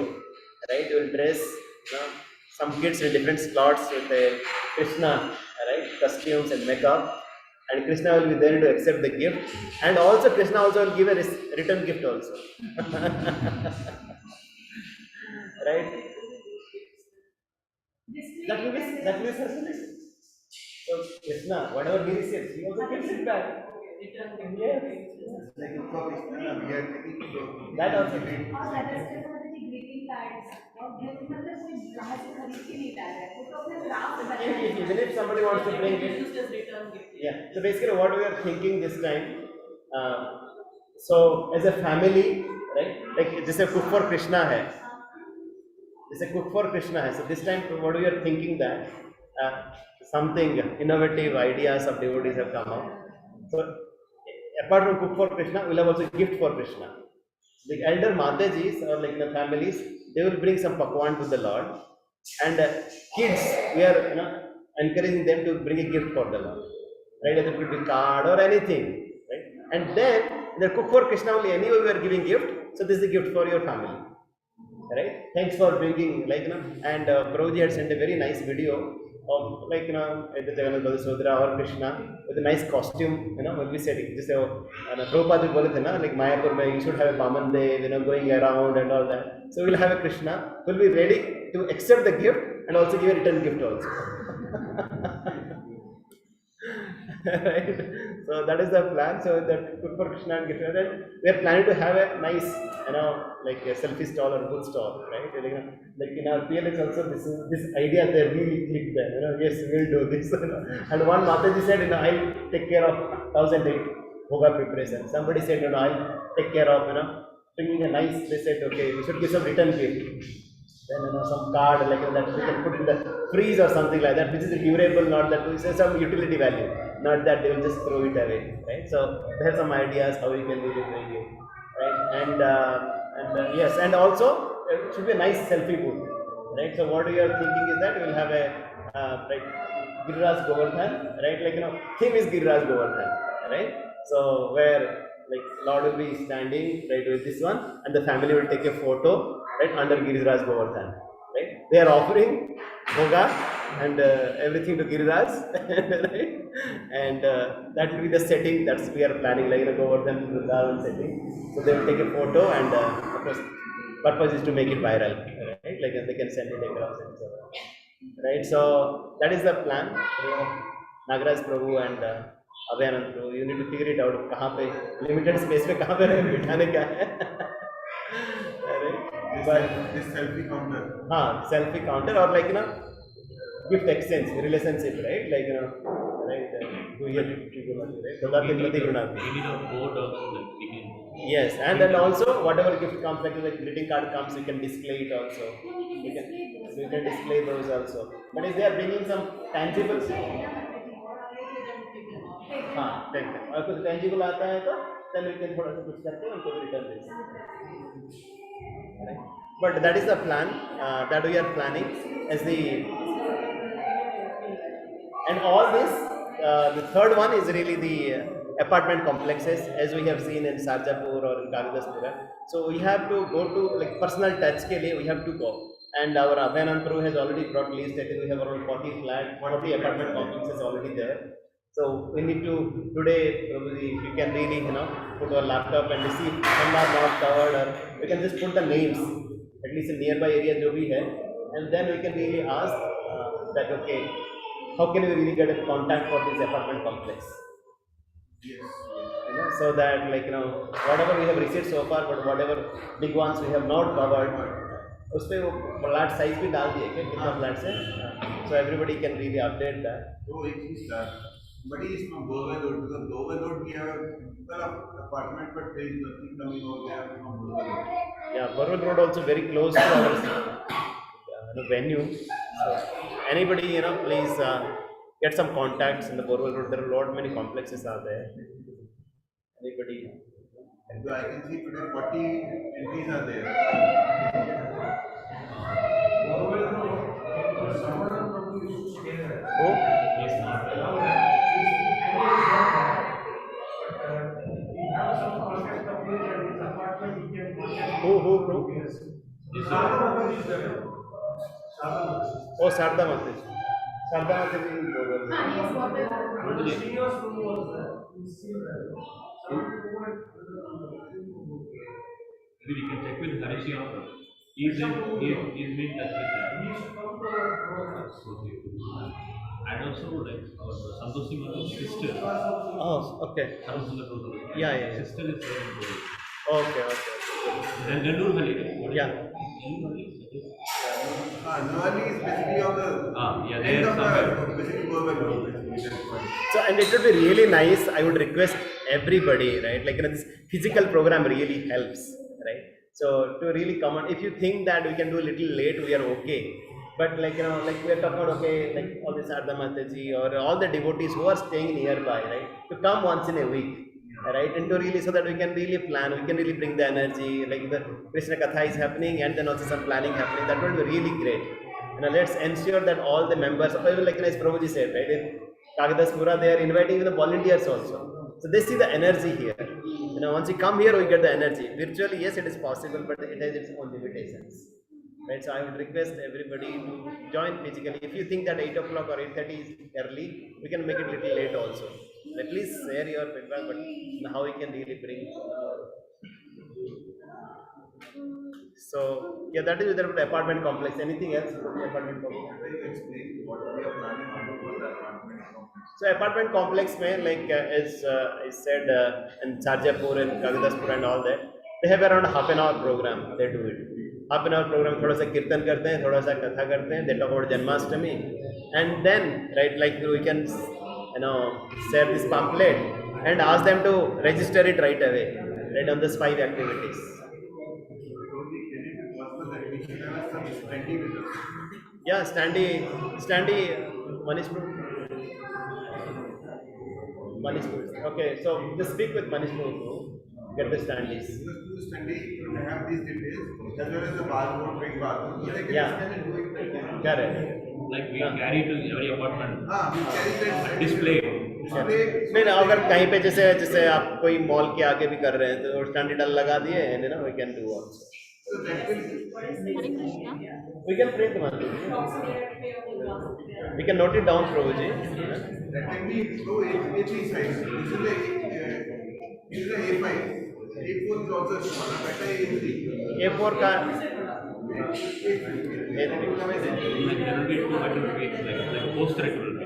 right? You will dress, some kids in different slots with a Krishna, right? Costumes and makeup. And Krishna will be there to accept the gift, and also Krishna also will give a return gift also. Right? That will be personalized. So Krishna, whatever he receives, he also gives it back. Yes. Like for Krishna, we are taking to That also. और register में भी greeting cards और gift मतलब कोई बाहर से खरीद के नहीं ला रहा है वो तो अपने craft banana Even if somebody wants to bring it. used as return gift. Yeah. So basically, what we are thinking this time, so as a family, right? Like जैसे cook for Krishna है, जैसे cook for Krishna है. So this time, what we are thinking that something innovative ideas of devotees have come up. So apart from cook for Krishna, we'll have also gift for Krishna. The elder Matajis or like the families, they will bring some pakwan to the Lord, and kids, we are encouraging them to bring a gift for the Lord, right? Either it could be card or anything, right? And then the cook for Krishna only. Anyway, we are giving gift, so this is a gift for your family, right? Thanks for bringing, like and Prabhuji had sent a very nice video of like either Jagannath Sodra or Krishna with a nice costume, will be setting. Just Prabhupada will say, like Mayapur, you should have a Baman Dev, going around and all that. So we'll have a Krishna who will be ready to accept the gift and also give a return gift also. Right? So that is the plan. So that good for Krishna and gift. Then we are planning to have a nice, like a selfie stall or food stall, right? Like in our PLX also, this idea they really clicked there. Yes, we will do this. And one Mataji said, I'll take care of 1008 Bhoga preparation. Somebody said, I'll take care of, bringing a nice. They said, okay, we should give some return gift. Then some card like that we can put in the freeze or something like that, which is durable, not that we say some utility value, not that they will just throw it away, right? So they have some ideas how we can really bring it, right? And yes, and also it should be a nice selfie booth, right? So what we are thinking is that we will have a like Giriraj Govardhan, right? Like theme is Giriraj Govardhan, right? So where like Lord will be standing right with this one, and the family will take a photo right under Giriraj Govardhan, right? They are offering bhoga and everything to Giriraj, right? And that will be the setting that's we are planning, like Govardhan Vrindavan setting. So they will take a photo, and of course, purpose is to make it viral, right? Like they can send it across and so on, right? So that is the plan. Nagaraj Prabhu and Abhayanand Prabhu, you need to figure it out. कहाँ पे limited space में कहाँ पे बिठाने का है, right? this selfie counter. Selfie counter or like gift exchange relationship, right? Like right? Right? So that is We need a board also that we can. Yes, and then also whatever gift comes, like greeting card comes, we can display it also. We can display those also. But if they are bringing some tangible, ठीक है, और कुछ tangible आता है तो then we can थोड़ा सा कुछ करके उनको return दे सकते हैं. But that is the plan that we are planning as the, and all this. The third one is really the apartment complexes, as we have seen in Sarjapur or in Kalidaspura. So we have to go to like personal touch ke liye we have to go. And our Abhayanand Prabhu has already brought list. I think we have around 40 apartment complexes already there. So we need to today probably if you can really put our laptop and see some are not covered, or we can just put the names at least in nearby area jo bhi hai, and then we can really ask that okay, how can we really get a contact for this apartment complex? Yes. So that like whatever we have received so far, but whatever big ones we have not covered, उस पे वो flat size भी डाल दिए क्या कितना flats है, so everybody can really update that. So it is but it is from Borga Road, because Borga Road we have a apartment, but there is nothing coming out there from Borga Road. Yeah, Borwell Road also very close to our venue. So anybody please get some contacts in the Borwell Road. There are a lot many complexes are there. Anybody? So I can see today 40 entries are there. Who, bro? Oh, Sarda Mataji. Sarda Mataji in Borwell Road. हाँ, yes, Borwell Road. Maybe we can check with Harish also. He's been in touch with them. And also like our Santoshi Mata's sister. Oh, okay. Yeah. Sister is there in Goa. Okay. Then Nellore Valley, right? Yeah. Nellore Valley, that is. Navali is basically on the Yeah, end there of somewhere. the basically Borwell Road. Basically, that's why. So, and it would be really nice. I would request everybody, right? Like, this physical program really helps, right? So, to really come on, if you think that we can do a little late, we are okay. But, like, like we are talking about, okay, like all this Sarda Mataji or all the devotees who are staying nearby, right? To come once in a week, right? And to really, so that we can really plan, we can really bring the energy, like the Krishna Katha is happening and then also some planning happening. That will be really great. Let's ensure that all the members, like as Prabhuji said, right? In Kagadaspura, they are inviting the volunteers also. So they see the energy here. Once you come here, we get the energy. Virtually, yes, it is possible, but it has its own limitations. Right? So I would request everybody to join physically. If you think that 8 o'clock or 8:30 is early, we can make it a little late also. Please share your feedback, but how we can really bring. So yeah, that is with the apartment complex. Anything else for the apartment complex? Can you explain what we are planning to do for the apartment complex? So apartment complex mein, like as I said in Sarjapur and Kagadaspur and all that, they have around half an hour program. They do it. Half an hour program. थोड़ा सा कीर्तन करते हैं, थोड़ा सा कथा करते हैं. They talk about Janmashtami, and then right like we can share this pamphlet and ask them to register it right away, right on these 5 activities. Yeah, Standy, Manish. Okay, so just speak with Manish to get the standees. They have these details as well as the barcode, big barcode. So they can Yeah. scan and do it right now. Correct. Like we carry to every apartment. We carry that Display. नहीं ना, अगर कहीं पे जैसे आप कोई mall के आगे भी कर रहे हैं तो स्टैंड डल लगा दिए and we can do also. So that will We can print one. We can note it down, Prabhuji. that can be A3 size. This is a A5. A4 is also smaller. Better A3. A4 का Like there will be 2 activities like poster it will be.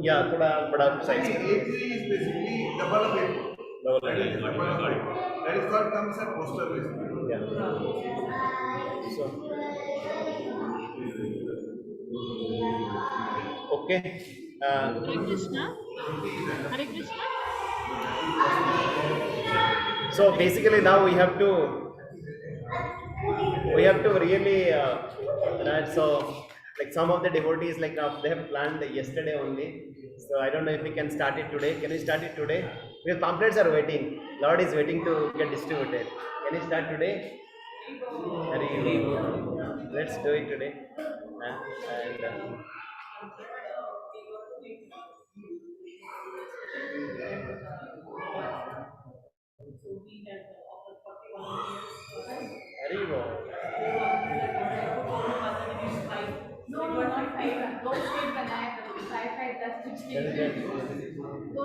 yeah, थोड़ा बड़ा size. A3 is basically double of A4. That is double of A4. That is called comes a poster basically. Yeah. So. Okay. Hare Krishna. Hare Krishna. So basically now we have to really right, so like some of the devotees like they have planned yesterday only, so I don't know if we can start it today. Can we start it today? Because pamphlets are waiting, Lord is waiting to get distributed. Can we start today? Let's do it today. And No, not 5. 2 stage बनाए हैं, 5 10 2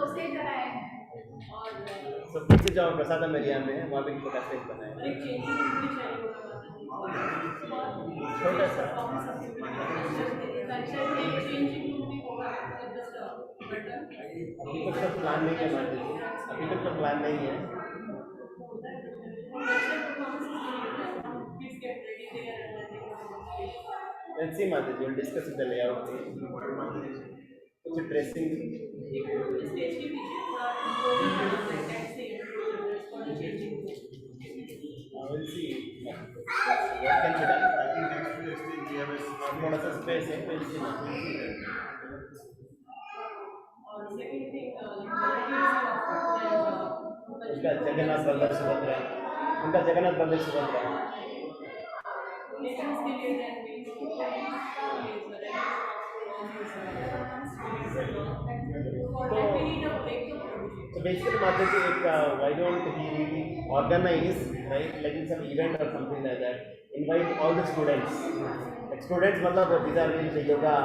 stage बनाए हैं और so पीछे जाओ प्रसादम area में है, वहाँ पे एक छोटा स्टेज बनाया है. एक चेंजिंग रूम भी चाहिए होगा छोटा सा. फंक्शन में चेंजिंग रूम भी होगा अभी तक तो प्लान नहीं है माता जी, अभी तक तो प्लान नहीं है. Let's see माता जी, we'll discuss the layout. कुछ ड्रेसिंग. स्टेज के पीछे We'll see what can be done. I think next to the stage we have a थोड़ा सा स्पेस है, we'll see. और सेकंड थिंग volunteers उनका जगन्नाथ बल्लभ सुभद्रा, उनका जगन्नाथ बल्लभ सुभद्रा। donations के लिए then we So basically, Mataji, why don't we really organize, right, like in some event or something like that, invite all the students. Like students, matlab, these are really yoga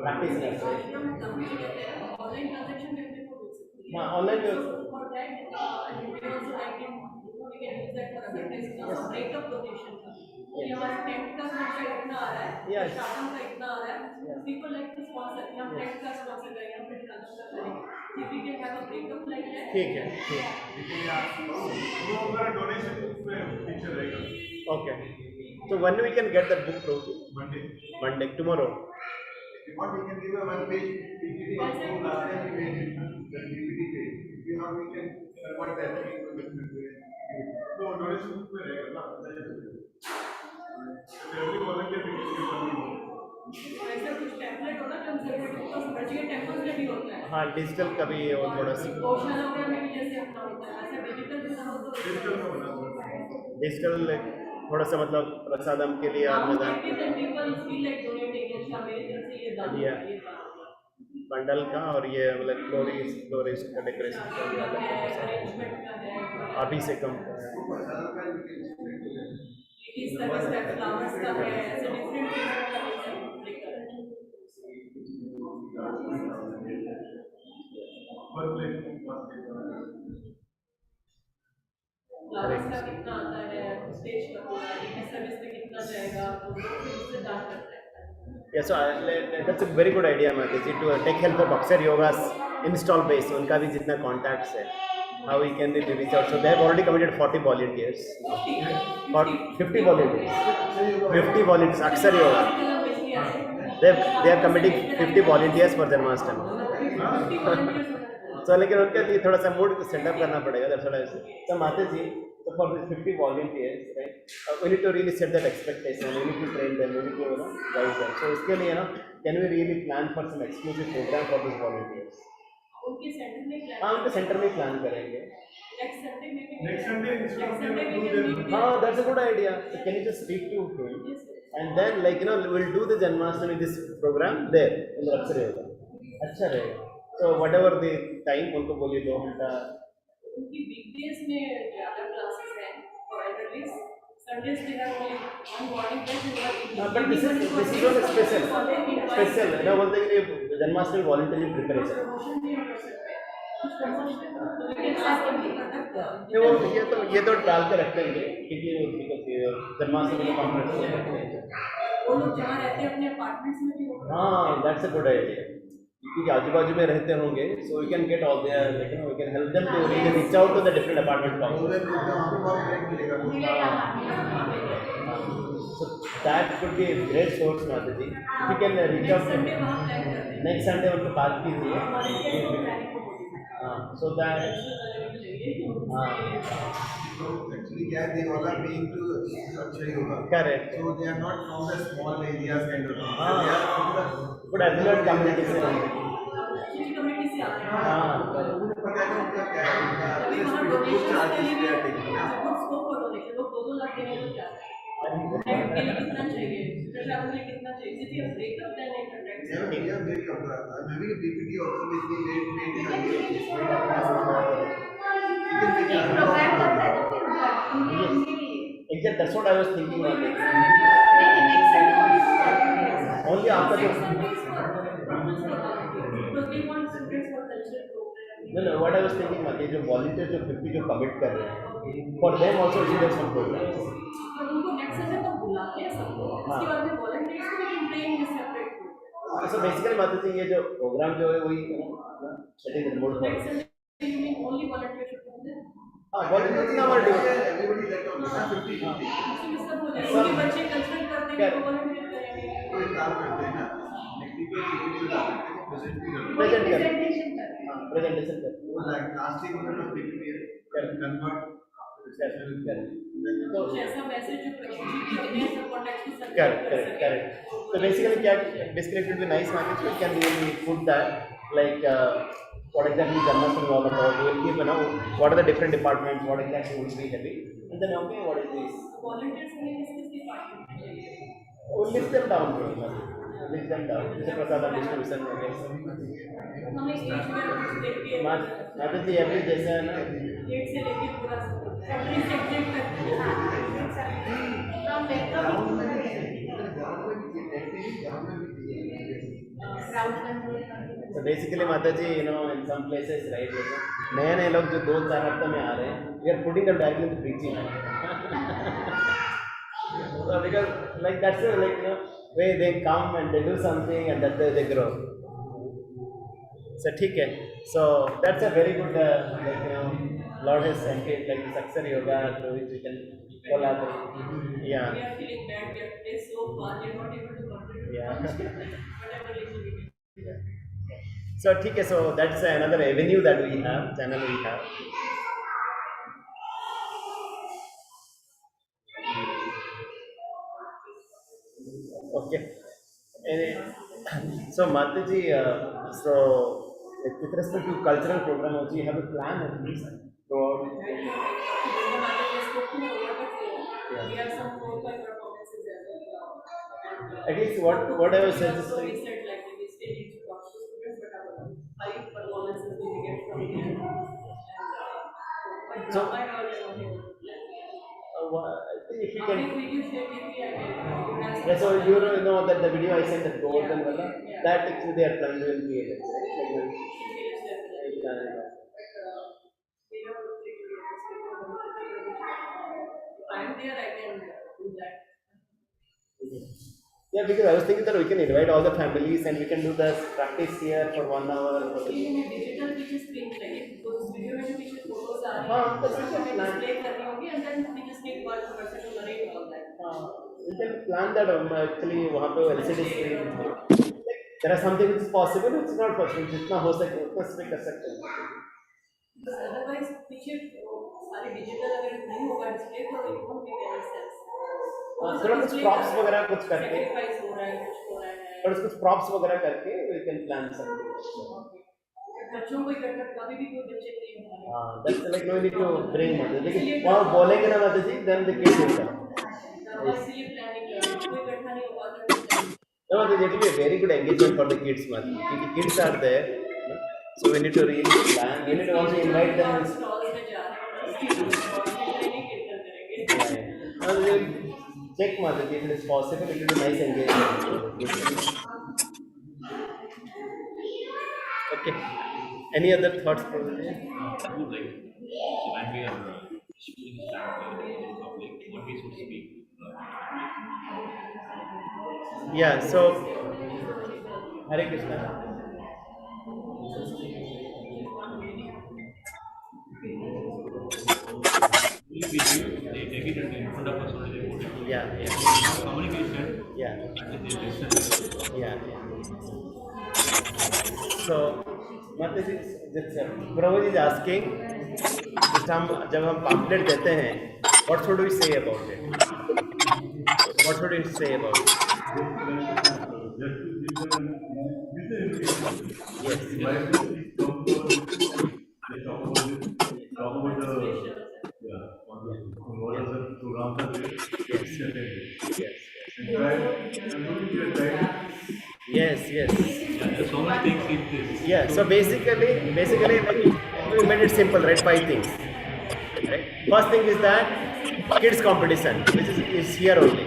practitioners, right? online transaction करने को बोल सकते हैं। Online So for that, we also like we can use that for advertising or breakup donation. यहाँ tent का खर्चा इतना आ रहा है, शाम का इतना आ रहा है, people like to sponsor, यहाँ टेंट का sponsor करें, यहाँ पे ट्रांसफर करें, if we can have a breakup like that. ठीक है, ठीक। वो हमारा डोनेशन में फीचर रहेगा। Okay. So when we can get that book through? Monday, tomorrow. If you want, we can give a one page PPT. Last time we made it, the PPT page. If you want, we can convert that into different way. तो donation में रहेगा ना, every volunteer will give one. ऐसा कुछ template होना जो हम separate उसका स्प्रेडशीट टेम्पलेट रेडी होता है। हाँ, डिजिटल का भी और थोड़ा सा। गौशाला वगैरह में भी जैसे अपना होता है, ऐसा डिजिटल भी हो तो डिजिटल थोड़ा सा मतलब प्रसादम के लिए अन्नदान के लिए बंडल का और ये मतलब फ्लोरिस्ट का डेकोरेशन का अभी से कम का है। फ्लावर्स का कितना आता है, स्टेज का सर्विस में कितना जाएगा, तो उससे दान करता है। Yeah, so that's a very good idea, Mataji, to take help of Aksar Yoga's install base. उनका भी जितना contacts है, how we can really reach out. So they have already committed 40 volunteers. 50 volunteers. 50 volunteers. Aksar Yoga. They are committing 50 volunteers for Janmashtami. So लेकिन उनके लिए थोड़ा सा mood setup करना पड़ेगा। That's what I said. So Mataji, so for these 50 volunteers, right, we need to really set that expectation. We need to train them. We need to guide them. So इसके लिए ना, can we really plan for some exclusive program for these volunteers? उनके centre में plan. हाँ, उनके centre में plan करेंगे। Next Sunday में भी। Next Sunday we can meet. हाँ, that's a good idea. So can you just speak to him? And then we'll do the Janmashtami this program there in the Aksar Yoga. अच्छा रहेगा। So whatever the time उनको बोलिए 2 घंटा। उनकी weekdays में ज़्यादा classes हैं और at least Sundays they have only one morning batch and one but this is not a special ना बोलते हैं कि जन्माष्टमी वॉलंटरी प्रिपरेशन ये तो डाल के रखते हैं क्योंकि जन्माष्टमी का कॉन्फ्रेंस वो लोग जहाँ रहते हैं अपने अपार्टमेंट्स में भी हाँ दैट्स अ गुड आइडिया क्योंकि आजू बाजू में रहते होंगे so we can get all there लेकिन we can help them to reach out to the different apartment so that could be a great source Mataji if you can reach out to next Sunday उनको बात कीजिए so that actually yeah they all are being to Aksar Yoga. Correct. So they are not from the small areas kind of thing. हाँ. They are from the but affluent community से community से आते हैं हाँ but I don't think good charges they are taking. बहुत scope पर donation लोग 2-2 लाख देने को चाहते हैं उनके लिए कितना चाहिए प्रशासन के लिए कितना चाहिए सिर्फ ब्रेकअप देने का Yeah, very good. I'm having a PPT also which we made in a एक प्रोग्राम करता है तो फिर उनके लिए exactly that's what I was thinking about it. नहीं next Sunday only after the no what I was thinking Mati जो volunteers जो 50 जो commit कर रहे हैं for them also we should have some programs उनको नेक्स्ट संडे तक बुलाते हैं सबको उसके बाद में वॉलंटियर्स को भी ट्रेन में सेपरेट so basically Mati जी ये जो program जो है वही setting the mood for next Sunday you mean only volunteers should come there हाँ volunteers ना हमारे everybody like on 50-50. उसमें सब हो जाए उनके बच्चे कल्चरल करते हैं तो वॉलंटियर करेंगे कोई काम करते हैं ना नेक्स्ट वीक PPT डालते हैं प्रेजेंट भी करते present कर प्रेजेंटेशन कर हाँ presentation कर हैं वो लास्ट वीक उन्होंने PPT कन्वर्ट तो जैसा मैसेज जो प्रशिक्षित करते हैं सब कॉन्टेक्स्ट के साथ correct So basically, basically it will be nice market. We can really put that like what exactly Janmashtami is all about. We will keep, you know, what are the different departments, what exactly will be heavy, and then okay, what is this? Volunteers के लिए किस department में चाहिए? We'll list them down, bro. List them down. जैसे प्रसाद distribution हो गया. हमें age gap कुछ देख के माता जी अभी जैसे है ना. 8 से लेके पूरा every subject तक From laptop crowd control. So basically, Mataji, you know, in some places, right, नए लोग जो 2-4 हफ्ते में आ रहे हैं, we are putting them back into preaching. So because like that's the like, you know, way they come and they do something and that's way they grow. So ठीक है. So that's a very good like, you know, Lord has sent it like Saksar Yoga through which we can collaborate. Yeah. we are feeling bad, we are placed so far, we are not able to contribute Yeah. whatever little we can. So ठीक है. So that's another avenue that we have, channel we have. Okay. So Mataji, so with respect to cultural program, also you have a plan at least throughout. We have some 4-5 performances as well. At least what I was So we suggesting. said like we still need to talk to students, but our 5 performances we will get from here. And So- drama and all is not here. I think if you After can. video share with me, I can. Yeah, so you know that the video I sent that golden Yeah, wala, yeah. that actually they are trying to create it, right? Like, If I'm there, I can do that. yeah, because I was thinking that we can invite all the families and we can do the practice here for 1 hour. Even in digital picture screen, like if those video में जो picture photos आ रही हाँ, हैं, that's उसको exactly nice. display करनी होगी, and then we just take one person to narrate all that. We can plan that actually वहाँ पे LCD screen. There are something which is possible, it's not possible. जितना हो सके उतना से कर सकते हैं. Because otherwise पीछे सारे digital अगर नहीं होगा display तो it won't make any sense. थोड़ा कुछ props वगैरह कुछ करके, Sacrifice हो रहा है, कुछ हो रहा है. और कुछ props वगैरह करके we can plan something. बच्चों को इकट्ठा कभी भी कोई बच्चे नहीं होंगे. That's like no need to bring Mataji. लेकिन वहाँ बोलेंगे ना Mataji, then the kids will come. इसलिए प्लानिंग कर रहे हैं, कोई इकट्ठा नहीं होगा तो No, it will be a very good engagement for the kids, Mataji. If the kids are there, so we need to really plan. We need to also invite them. Stalls में जा रहे हैं, स्टॉल्स में training कीर्तन करेंगे. Check Mataji, if it is possible, it will be nice engagement. Okay. Any other thoughts, Prabhuji? Like, so when we are speaking in public, what we should speak. Yeah, so Hare Krishna. We take it in front of us only, they put it. Yeah. Communication, Yeah. and they listen. Yeah. So, Mataji, Prabhuji is asking, जब हम pamphlet देते हैं, what should we say about it? What should we say about it? Yes. Yes. Yes. There's so many things in this. Yeah. So basically, like, we made it simple, right? 5 things. Right. First thing is that kids competition, which is here only.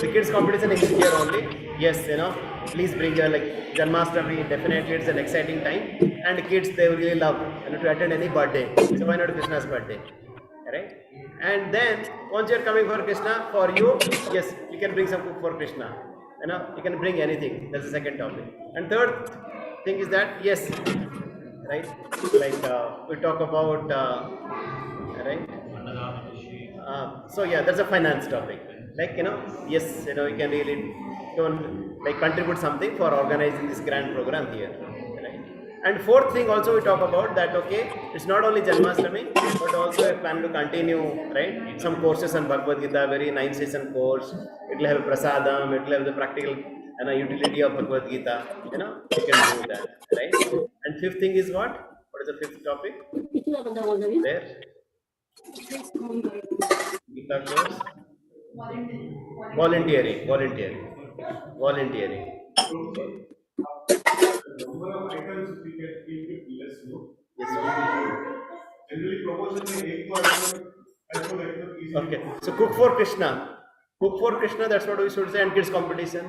The kids competition is here only. Yes, you know, please bring your like Janmashtami. Definitely, it's an exciting time, and the kids they will really love to attend any birthday. So why not Krishna's birthday, right? And then once you are coming for Krishna, for you, yes, you can bring some cook for Krishna. You know, you can bring anything. That's the second topic. And third thing is that yes, right? Like we talk about right. So yeah, that's a finance topic. Like yes, you can really don't like contribute something for organizing this grand program here, right? And fourth thing also we talk about that, okay, it's not only Janmashtami, but also we plan to continue, right, some courses on Bhagavad Gita, very 9-session course. It will have prasadam, it will have the practical utility of Bhagavad Gita, you know, you can do that, right? And fifth thing is what? What is the fifth topic? There? Gita course? Volunteering. Number of items we can keep it less, no? Yes. Generally, proportion may 8 item, and 4 item easy. Okay, so cook for Krishna. Cook for Krishna, that's what we should say, and kids competition.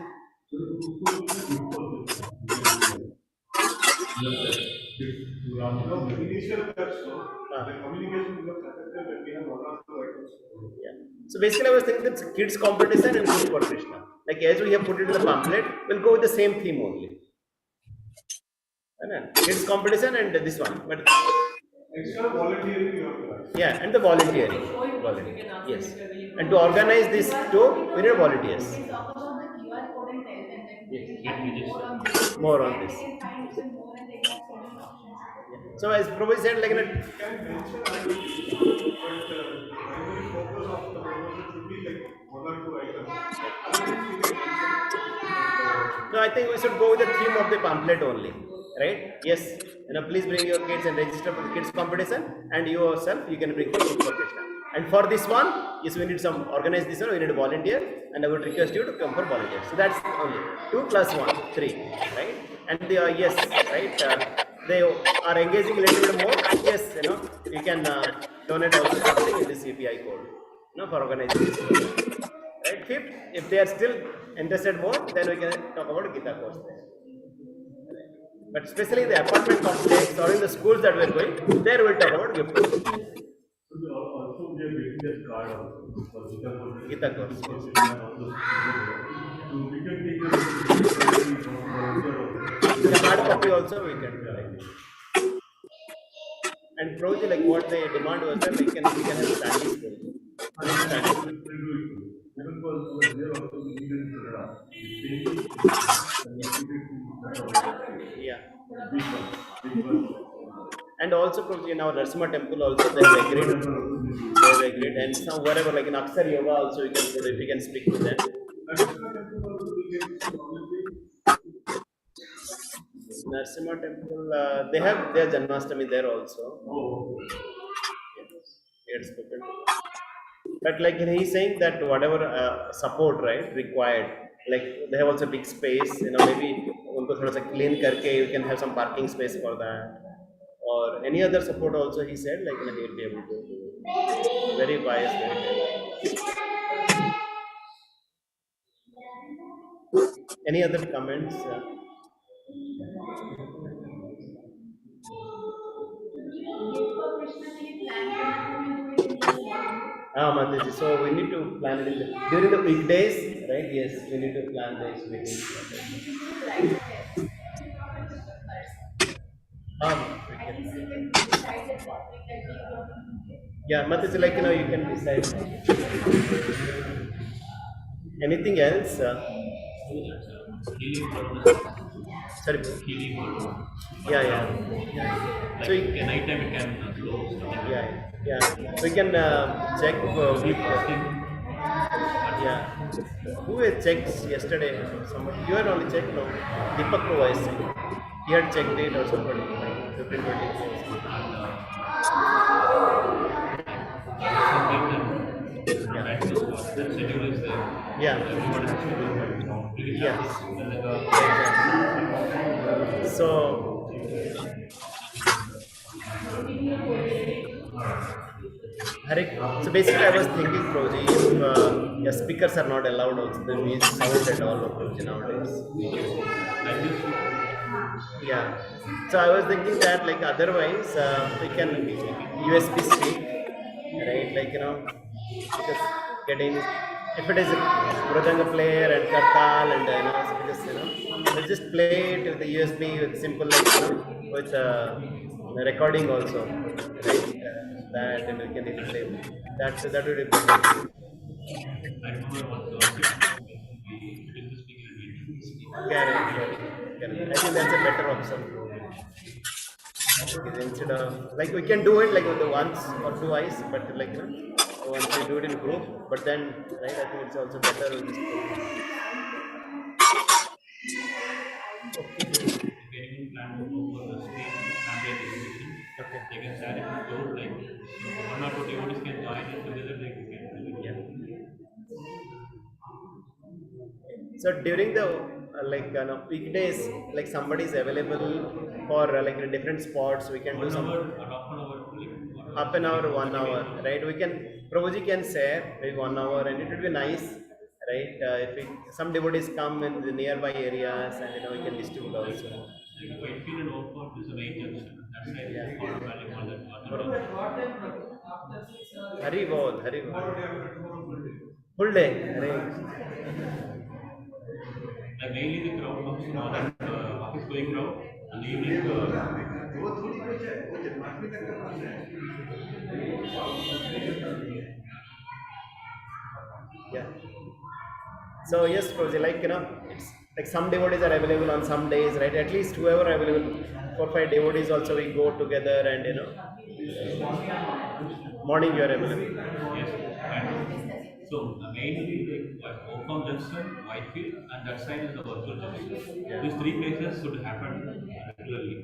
No, the initial touch, no? The communication becomes effective when we have 1 or 2 items. Yeah. So basically, I was thinking that kids competition and cook for Krishna. Like as we have put it in the pamphlet, we'll go with the same theme only. Kids competition and this one, but Extra volunteering you have to ask. yeah, and the volunteering. Yes, and to organize this too, we need volunteers. We talk about the QR code and tell them that Yes, we let me can just- more on this. More on this. They can find even more and they can have so many options. So as Prabhu said, like in a, You can mention items, but primary focus of the promotion should be like 1 or 2 items. Otherwise, we can mention. no, I think we should go with the theme of the pamphlet only, right? Yes, please bring your kids and register for the kids competition, and you yourself you can bring for Cook for Krishna. And for this one, yes, we need some organize this one. We need a volunteer, and I would request you to come for volunteer. So that's only 2 + 1, 3, right? And they are yes, right? They are engaging a little bit more. Yes, you can donate also something in this API code, for organizing this program. Right? Fifth, if they are still interested more, then we can talk about Gita course there. But especially the apartment complex or in the schools that we are going, there we'll talk about gift course. Also, we are getting that card also for Gita course. So we can take the The hard copy also we can do. Right? And probably like what they demand was that we can have standing school. Even for there also we needed Yeah. big one. And also probably in our Narasimha temple also they have agreed. They have agreed. And some whatever like in Aksar Yoga also we can put it, we can speak to them. Narasimha temple, they have their Janmashtami there also. Oh, It's spoken. But like he's saying that whatever support right required, like they have also big space, maybe उनको थोड़ा सा clean करके you can have some parking space for that, or any other support also he said like he will be able to do it. Very wise, very wise. Any other comments? Mataji, so we need to plan it during the weekdays, right? Yes, we need to plan this meeting. Yeah, Mataji, like you can decide. Anything else? Sorry. Yeah. Like So at night time it can close. Yeah. We can check. Yeah. Who had checked yesterday? Somebody. You had only checked, no? Deepak Pro, I think. He had checked it or somebody. 15, 20. The schedule is there. Yeah. Everyone is scheduled. Yes. So, so basically I was thinking, Proji, if your speakers are not allowed also, then we sound at all Proji nowadays. Yeah. So I was thinking that like otherwise we can USB stick, right? Like because getting if it is a Mridanga player and Kartal and so we just play it with the USB with simple like with recording also, right? That and we can even play that would be good. Correct. I think that's a better option. Okay, instead of like we can do it like with the once or twice, but like once we do it in group. But then, right? I think it's also better with this group. If anyone plan to go for the state family education, Okay. they can directly go like one or two devotees can join in together. They can. Yeah. So during the weekdays, like somebody is available for like in different spots, we can do 1 some hour or half an hour. Like, half an hour, 1 hour, right? We can Prabhuji can share maybe 1 hour, and it would be nice, right? If we, some devotees come in the nearby areas, and we can distribute also. Like Whitefield and Oakport is a main junction. That side Yeah. is Colorado Valley, all that water. Hari bol, Hari bol. Full day, right? Like mainly the crowd comes in morning, office going crowd, and evening. वो थोड़ी कुछ है वो जन्माष्टमी तक का प्रश्न है Yeah. So yes, Prabhuji, it's like some devotees are available on some days, right? At least whoever are available, 4-5 devotees also we go together, and morning you are available. Yes, and so mainly like Oakland Junction, Whitefield, and that side is the virtual junction. Yeah. These three places should happen regularly,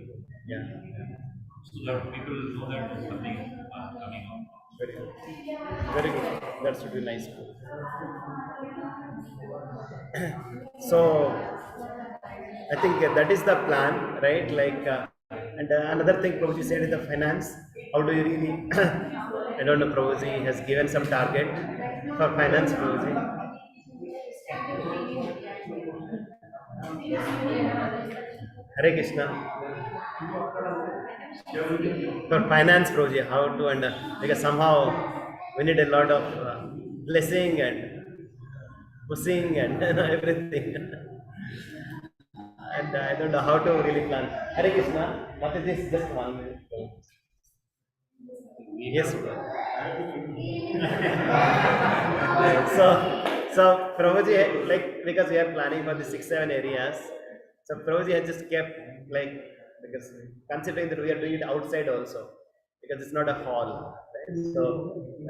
Yeah. so that people know that something is coming up. Very good. Very good. That should be nice. So I think that is the plan, right? And another thing Prabhuji said is the finance. How do you really? I don't know. Prabhuji has given some target for finance. Prabhuji. Hare Krishna. For finance, Prabhuji, how to because somehow we need a lot of blessing and pushing and everything. And I don't know how to really plan. Hare Krishna, what is this? Just 1 minute. Yes, bro. so Prabhuji, like because we are planning for the 6-7 areas, so Prabhuji has just kept because considering that we are doing it outside also, because it's not a hall, right? So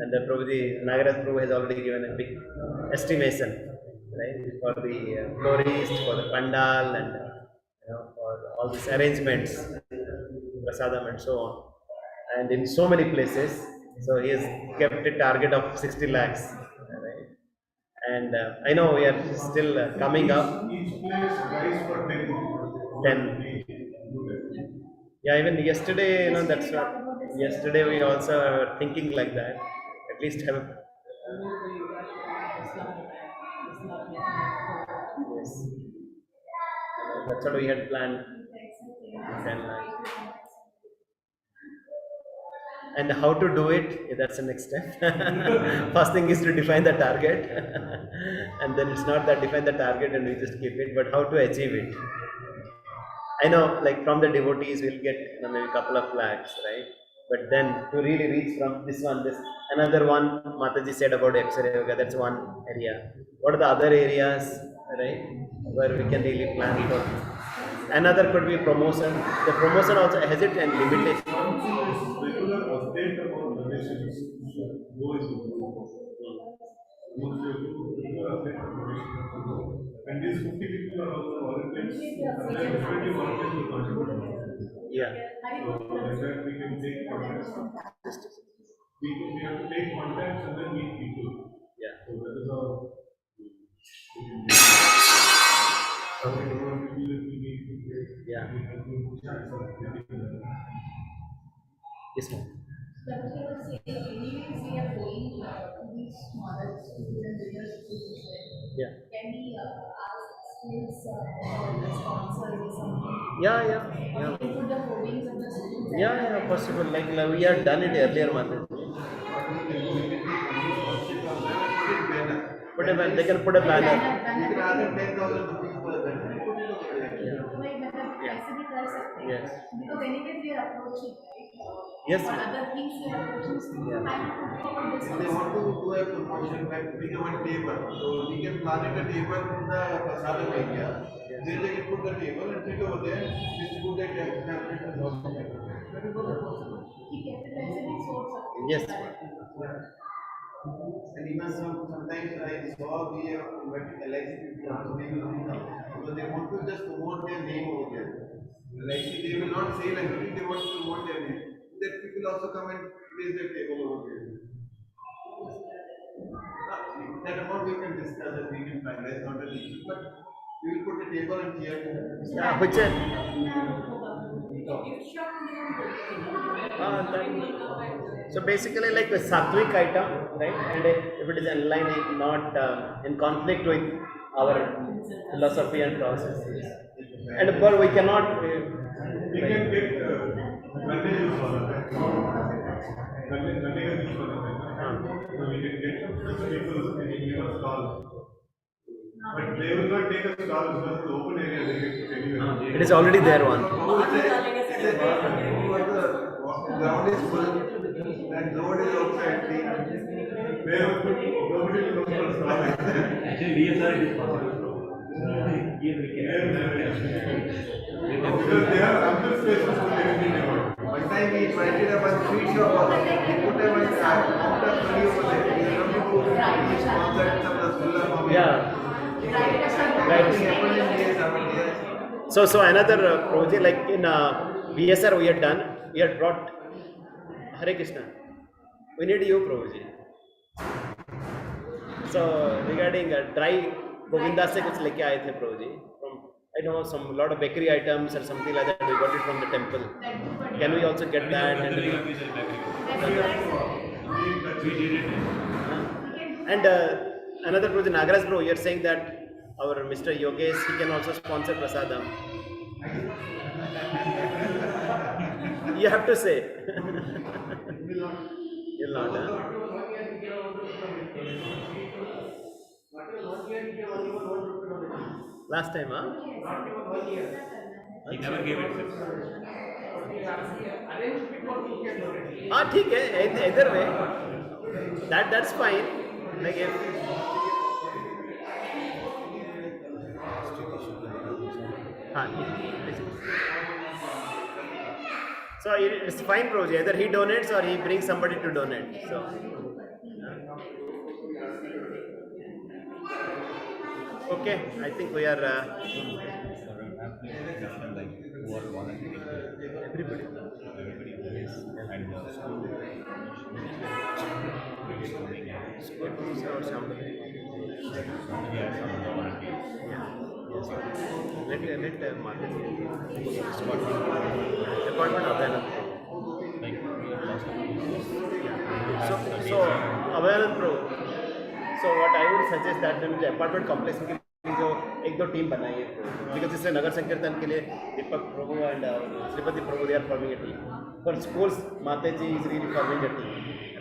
and the Prabhuji Nagaraj Prabhu has already given a big estimation, right, for the florist, for the pandal, and for all these arrangements, prasadam and so on, and in so many places. So he has kept a target of 60 lakhs, right? And I know we are still coming up. each place price for 10. Yeah, even yesterday, that's what. Yesterday we also were thinking like that. At least have a. Yes. That's what we had planned. 10 lakhs. And how to do it, that's the next step. First thing is to define the target. And then it's not that define the target and we just keep it, but how to achieve it. I know, like from the devotees, we'll get maybe a couple of lakhs, right? But then to really reach from this another one, Mataji said about Akshara Yoga, that's one area. What are the other areas, right, where we can really plan for? Another could be promotion. The promotion also has it and limitation. Regular update about donations. Go is and these 50 people are also volunteers. And then 20 volunteers will contribute. Yeah. So like that we can take contacts. We have to take contacts and then meet people. Yeah. So that is how Yeah. Yes, ma'am. But he was saying, anyways, we are going to these smaller schools and bigger schools. Yeah. Can we ask schools or the sponsors or something? Yeah. Or we can put the holdings of the schools. Yeah, possible. Like we have done it earlier, Mataji. Put a banner. They can put a banner. You can ask them 10,000 rupees per banner. Yes. Because anyways we are approaching, right? Yes, For ma'am. other things we are approaching, so Yeah. I will put forward this If they want to do a promotion, like become a table, so we can plan it a table in the Prasadam area. They can put the table and sit over there, distribute their tablets and all that. That is what ठीक है, तो वैसे भी सोच सकते हैं। Yes. And even sometimes I saw we have invited LIC people also, they will come because they want to just promote their name over there. LIC, they will not sell anything, they want to promote their name. That people also come and place their table over there. That amount we can discuss and we can finalize, not an issue, but we will put a table and chair. Yeah, which so basically like a sattvic item, right? And if it is in line, not in conflict with our philosophy and processes. And of course we cannot. We can get Monday use for that. Monday use for that. So we can get some people who can give us call. But they will not take a stall because the open area they get anywhere. It is already there one. Ground is full, and road is also empty. Nobody will come for a stall. Actually, DSR it is possible. Here we can. Because they have ample spaces to take anything about. One time we invited a one sweet shop also. We put a one counter fully over there. We have to go to sponsored some rasgulla for me. Yeah. Everything happened in days after days. So another project like in BSR we had done. We had brought Hare Krishna. We need you, Prabhuji. So regarding dry Govinda se kuch leke aaye the Prabhuji from I know some lot of bakery items or something like that. We got it from the temple. Can we also get that? And another project, Nagaraj bro, you are saying that our Mr. Yogesh, he can also sponsor prasadam. You have to say. You'll not, huh? Last time, huh? He never gave it. Ah, ठीक है, either way. That's fine. Like if so it's fine, bro. Either he donates or he brings somebody to donate. So okay, I think we are everybody let Martin appointment available. So available pro. So what I would suggest that मुझे apartment complex की जो एक दो team बनाई है because इससे नगर संकीर्तन के लिए दीपक प्रभु and Shripati Prabhu they are forming a team. For schools Mataji is really forming a team,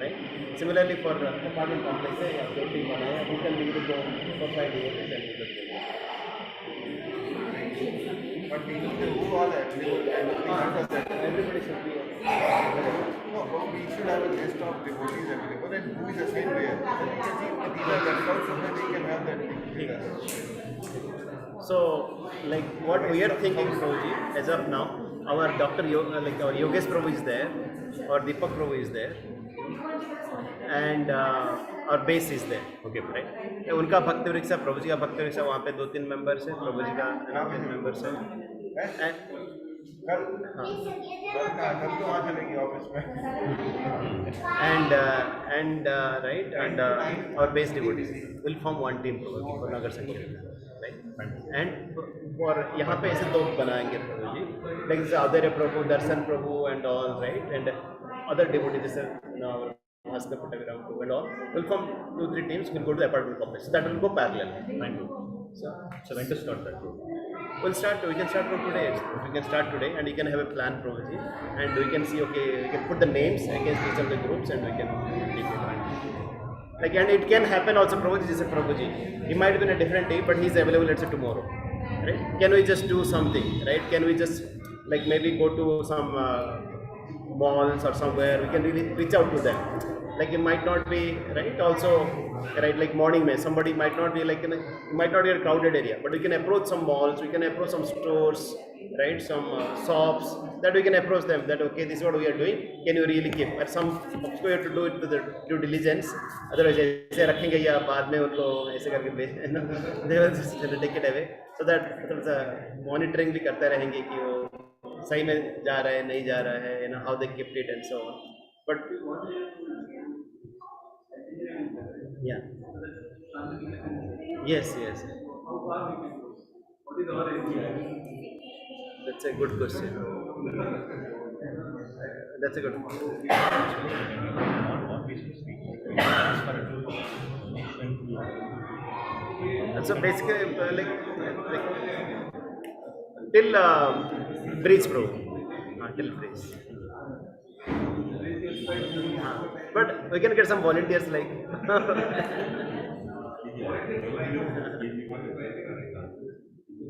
right? Similarly for apartment complex है दो टीम बनाई है. We can lead go for 5 devotees and lead the program. But we need to do all that. Everybody should be. No, but we should have a list of devotees available and who is assigned where. And we can see if these are left out so that we can have that thing. So, like what we are thinking, Prabhuji, as of now, our like our Yogesh Prabhu is there, or Deepak Prabhu is there, and our base is there. Okay, right? उनका भक्ति वृक्षा, प्रभु जी का भक्ति वृक्षा वहाँ पे 2-3 members हैं, प्रभु जी का 3 मेंबर्स हैं, कल तो वहाँ चलेंगे ऑफिस में. and right, and our base devotees will form one team Prabhu for Nagar Sankirtan, right? And for यहाँ पे ऐसे 2 बनाएंगे प्रभु जी, like Adharya Prabhu, Darshan Prabhu and all, right? And other devotees, our Bhaskar Puttaviram Prabhu and all, will form 2-3 teams. Will go to the apartment complex. So that will go parallel. So when to start that? We can start from today. We can start today, and you can have a plan, Prabhuji, and we can see. Okay, we can put the names against each of the groups, and we can take it. Like, and it can happen also. Prabhuji is a Prabhuji. He might be in a different day, but he is available. Let's say tomorrow, right? Can we just do something, right? Can we just like maybe go to some malls or somewhere? We can really reach out to them. like it might not be right also, right, like morning mein somebody might not be like in a, might not be a crowded area, but we can approach some malls, we can approach some stores, right, some shops, that we can approach them that okay, this is what we are doing, can you really keep, at some of course you have to do it with the due diligence, otherwise ऐसे रखेंगे या बाद में उनको ऐसे करके they will just take it away, so that थोड़ा सा monitoring भी करते रहेंगे कि वो सही में जा रहा है नहीं जा रहा है, you know, how they kept it and so on, but yeah, yes, yes, that's a good question, that's a good question. And so basically like till bridge bro, till bridge. But we can get some volunteers like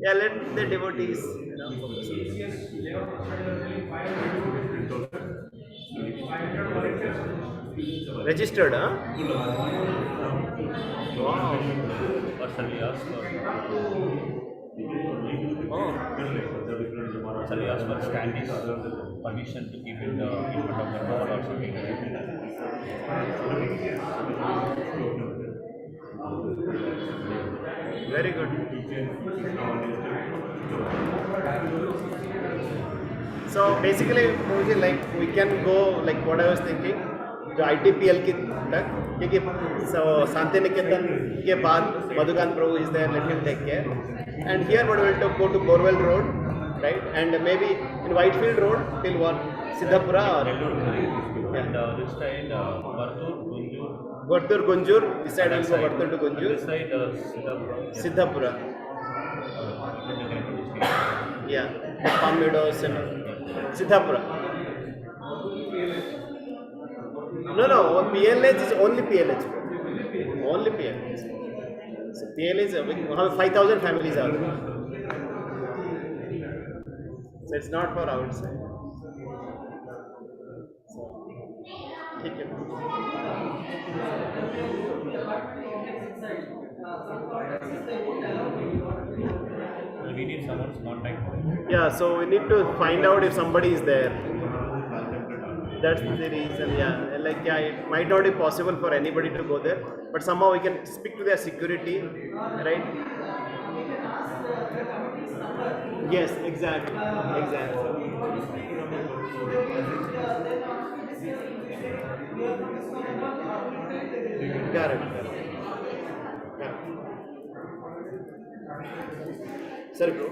yeah, let the devotees, you know, focus on. Registered, huh? Wow. Or shall we ask for? Oh. Shall we ask for standees permission to keep it in front of the door or something like that? Very good. So basically, like we can go like what I was thinking, जो ITPL की तक, क्योंकि so Shanti Niketan के बाद मधुकांत प्रभु is there, let him take care, and here we will go to Borwell Road, right, and maybe in Whitefield Road till what, Siddhapura or And this side, Vartur, Gunjur. Vartur, Gunjur, this side also Vartur to Gunjur. This side, Siddhapura. Yeah, Palm Meadows and Siddhapura. No, PLH is only PLH. Only PLH. So PLH, 5,000 families are there. So it's not for outside. So, ठीक है. We need someone's contact. Yeah, so we need to find out if somebody is there. That's the reason, yeah. Like, yeah, it might not be possible for anybody to go there, but somehow we can speak to their security, right? Yes, exactly. Correct. Sorry, bro.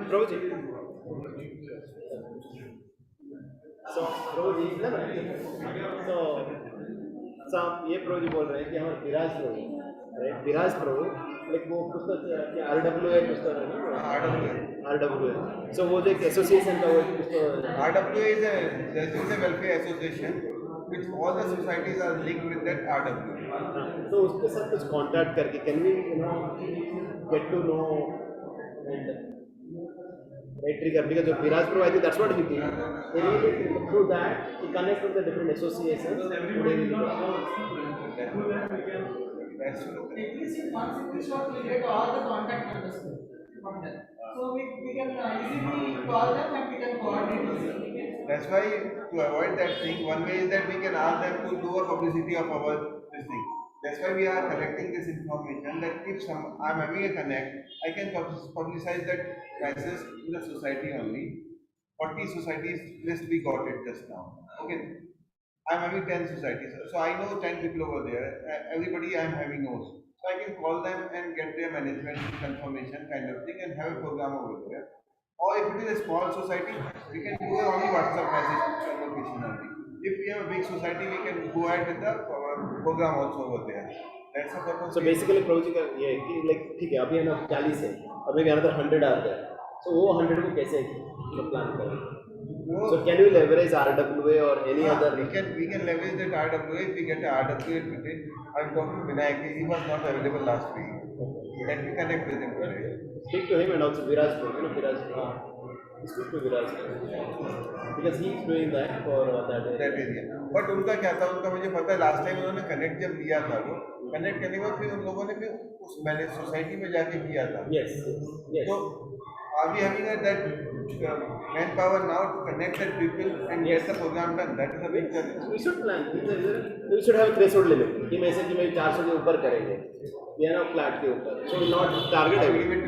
Prabhuji. So, Prabhuji, so ये प्रभु बोल रहे हैं कि हमारे विराज प्रभु, right, विराज प्रभु, like वो पुस्तक RWA पुस्तक है ना, RWA, so वो जो एक एसोसिएशन का वो पुस्तक, RWA is a welfare association which all the societies are linked with that RWA. तो उसके साथ कुछ कांटेक्ट करके can we, you know, get to know and right trigger, because the Viraj Pro, I think that's what he did. He really through that he connect with the different associations. That's true. At least in one single shot we get all the contact numbers from them. So we can easily call them and we can coordinate easily. That's why to avoid that thing, one way is that we can ask them to do a publicity of our this thing. That's why we are collecting this information that if I'm having a connect, I can publicize that crisis in the society only. 40 societies list we got it just now. Okay. I'm having 10 societies. So I know 10 people over there. Everybody I'm having knows. So I can call them and get their management confirmation kind of thing and have a program over there. Or if it is a small society, we can do only WhatsApp message convocation only. If we have a big society, we can go ahead with the program also over there. That's the purpose. So basically, Prabhuji का ये है कि like ठीक है, अभी है ना 40 है, अब maybe another 100 आ गए, so वो 100 को कैसे प्लान करें? So can you leverage RWA or any other? We can leverage that RWA if we get the RWA today. I'm talking to Vinayak, he was not available last week. Let me connect with him today. Speak to him and also Viraj, Viraj. Speak to Viraj because he is doing that for that area. That area. But उनका क्या था, उनका मुझे पता है last time उन्होंने connect जब लिया था वो कनेक्ट करने के बाद फिर उन लोगों ने फिर उस मैंने सोसाइटी में जाके किया था. Yes. So are we having that manpower now to connect that people and get the program done? That is a big challenge. We should plan. We should have a threshold limit. कि मैं ऐसे कि मैं 400 के ऊपर करेंगे या ना फ्लैट के ऊपर. So not target everything.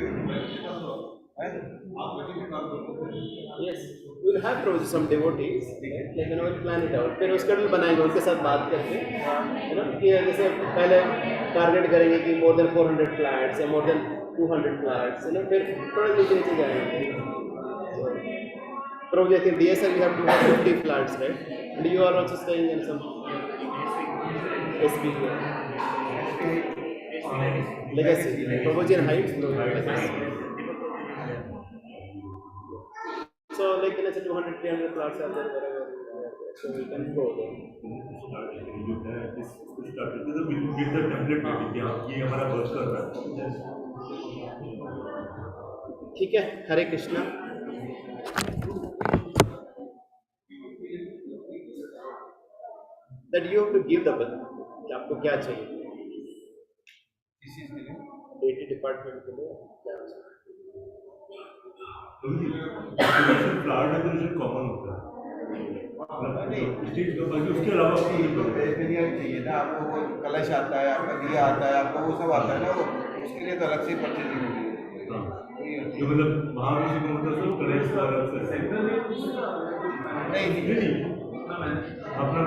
Yes, we will have some devotees, लेकिन we'll plan it out. फिर उसका भी बनाएंगे उनके साथ बात करके, है ना कि जैसे पहले टारगेट करेंगे कि more than 400 flats या more than 200 flats, है ना फिर थोड़ा नीचे जाएंगे. Probably I think DSR we have 250 flats, right? And you are also staying in some SB Legacy, Provogian Heights, no, Legacy. So like let's say 200, 300 flats are there wherever, so we can go there. With the template ready कि हाँ ये हमारा work कर रहा है. ठीक है, हरे Krishna. That you have to give the button. कि आपको क्या चाहिए? DT डिपार्टमेंट के लिए क्या चाहिए? फ्लावर डेकोरेशन कॉमन होता है. स्टेज का बाकी उसके अलावा चाहिए ना आपको, वो कलश आता है, आपका दिया आता है, आपका वो सब आता है ना, वो उसके लिए तो अलग से परचेजिंग होती है. जो मतलब महाऋषि को मतलब सब कलेक्ट का अलग से नहीं अपना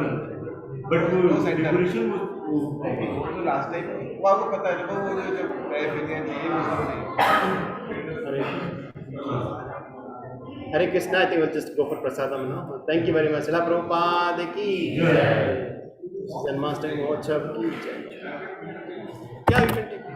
बट वो डेकोरेशन वो लास्ट टाइम वो आपको पता है ना, वो जो पैराफिनियन चाहिए वो सब चाहिए. Hare Krishna, I think we'll just go for prasadam now. Thank you very much. Srila Prabhupada ki jai. Janmashtami Mahotsav ki jai. Yeah, you can take it.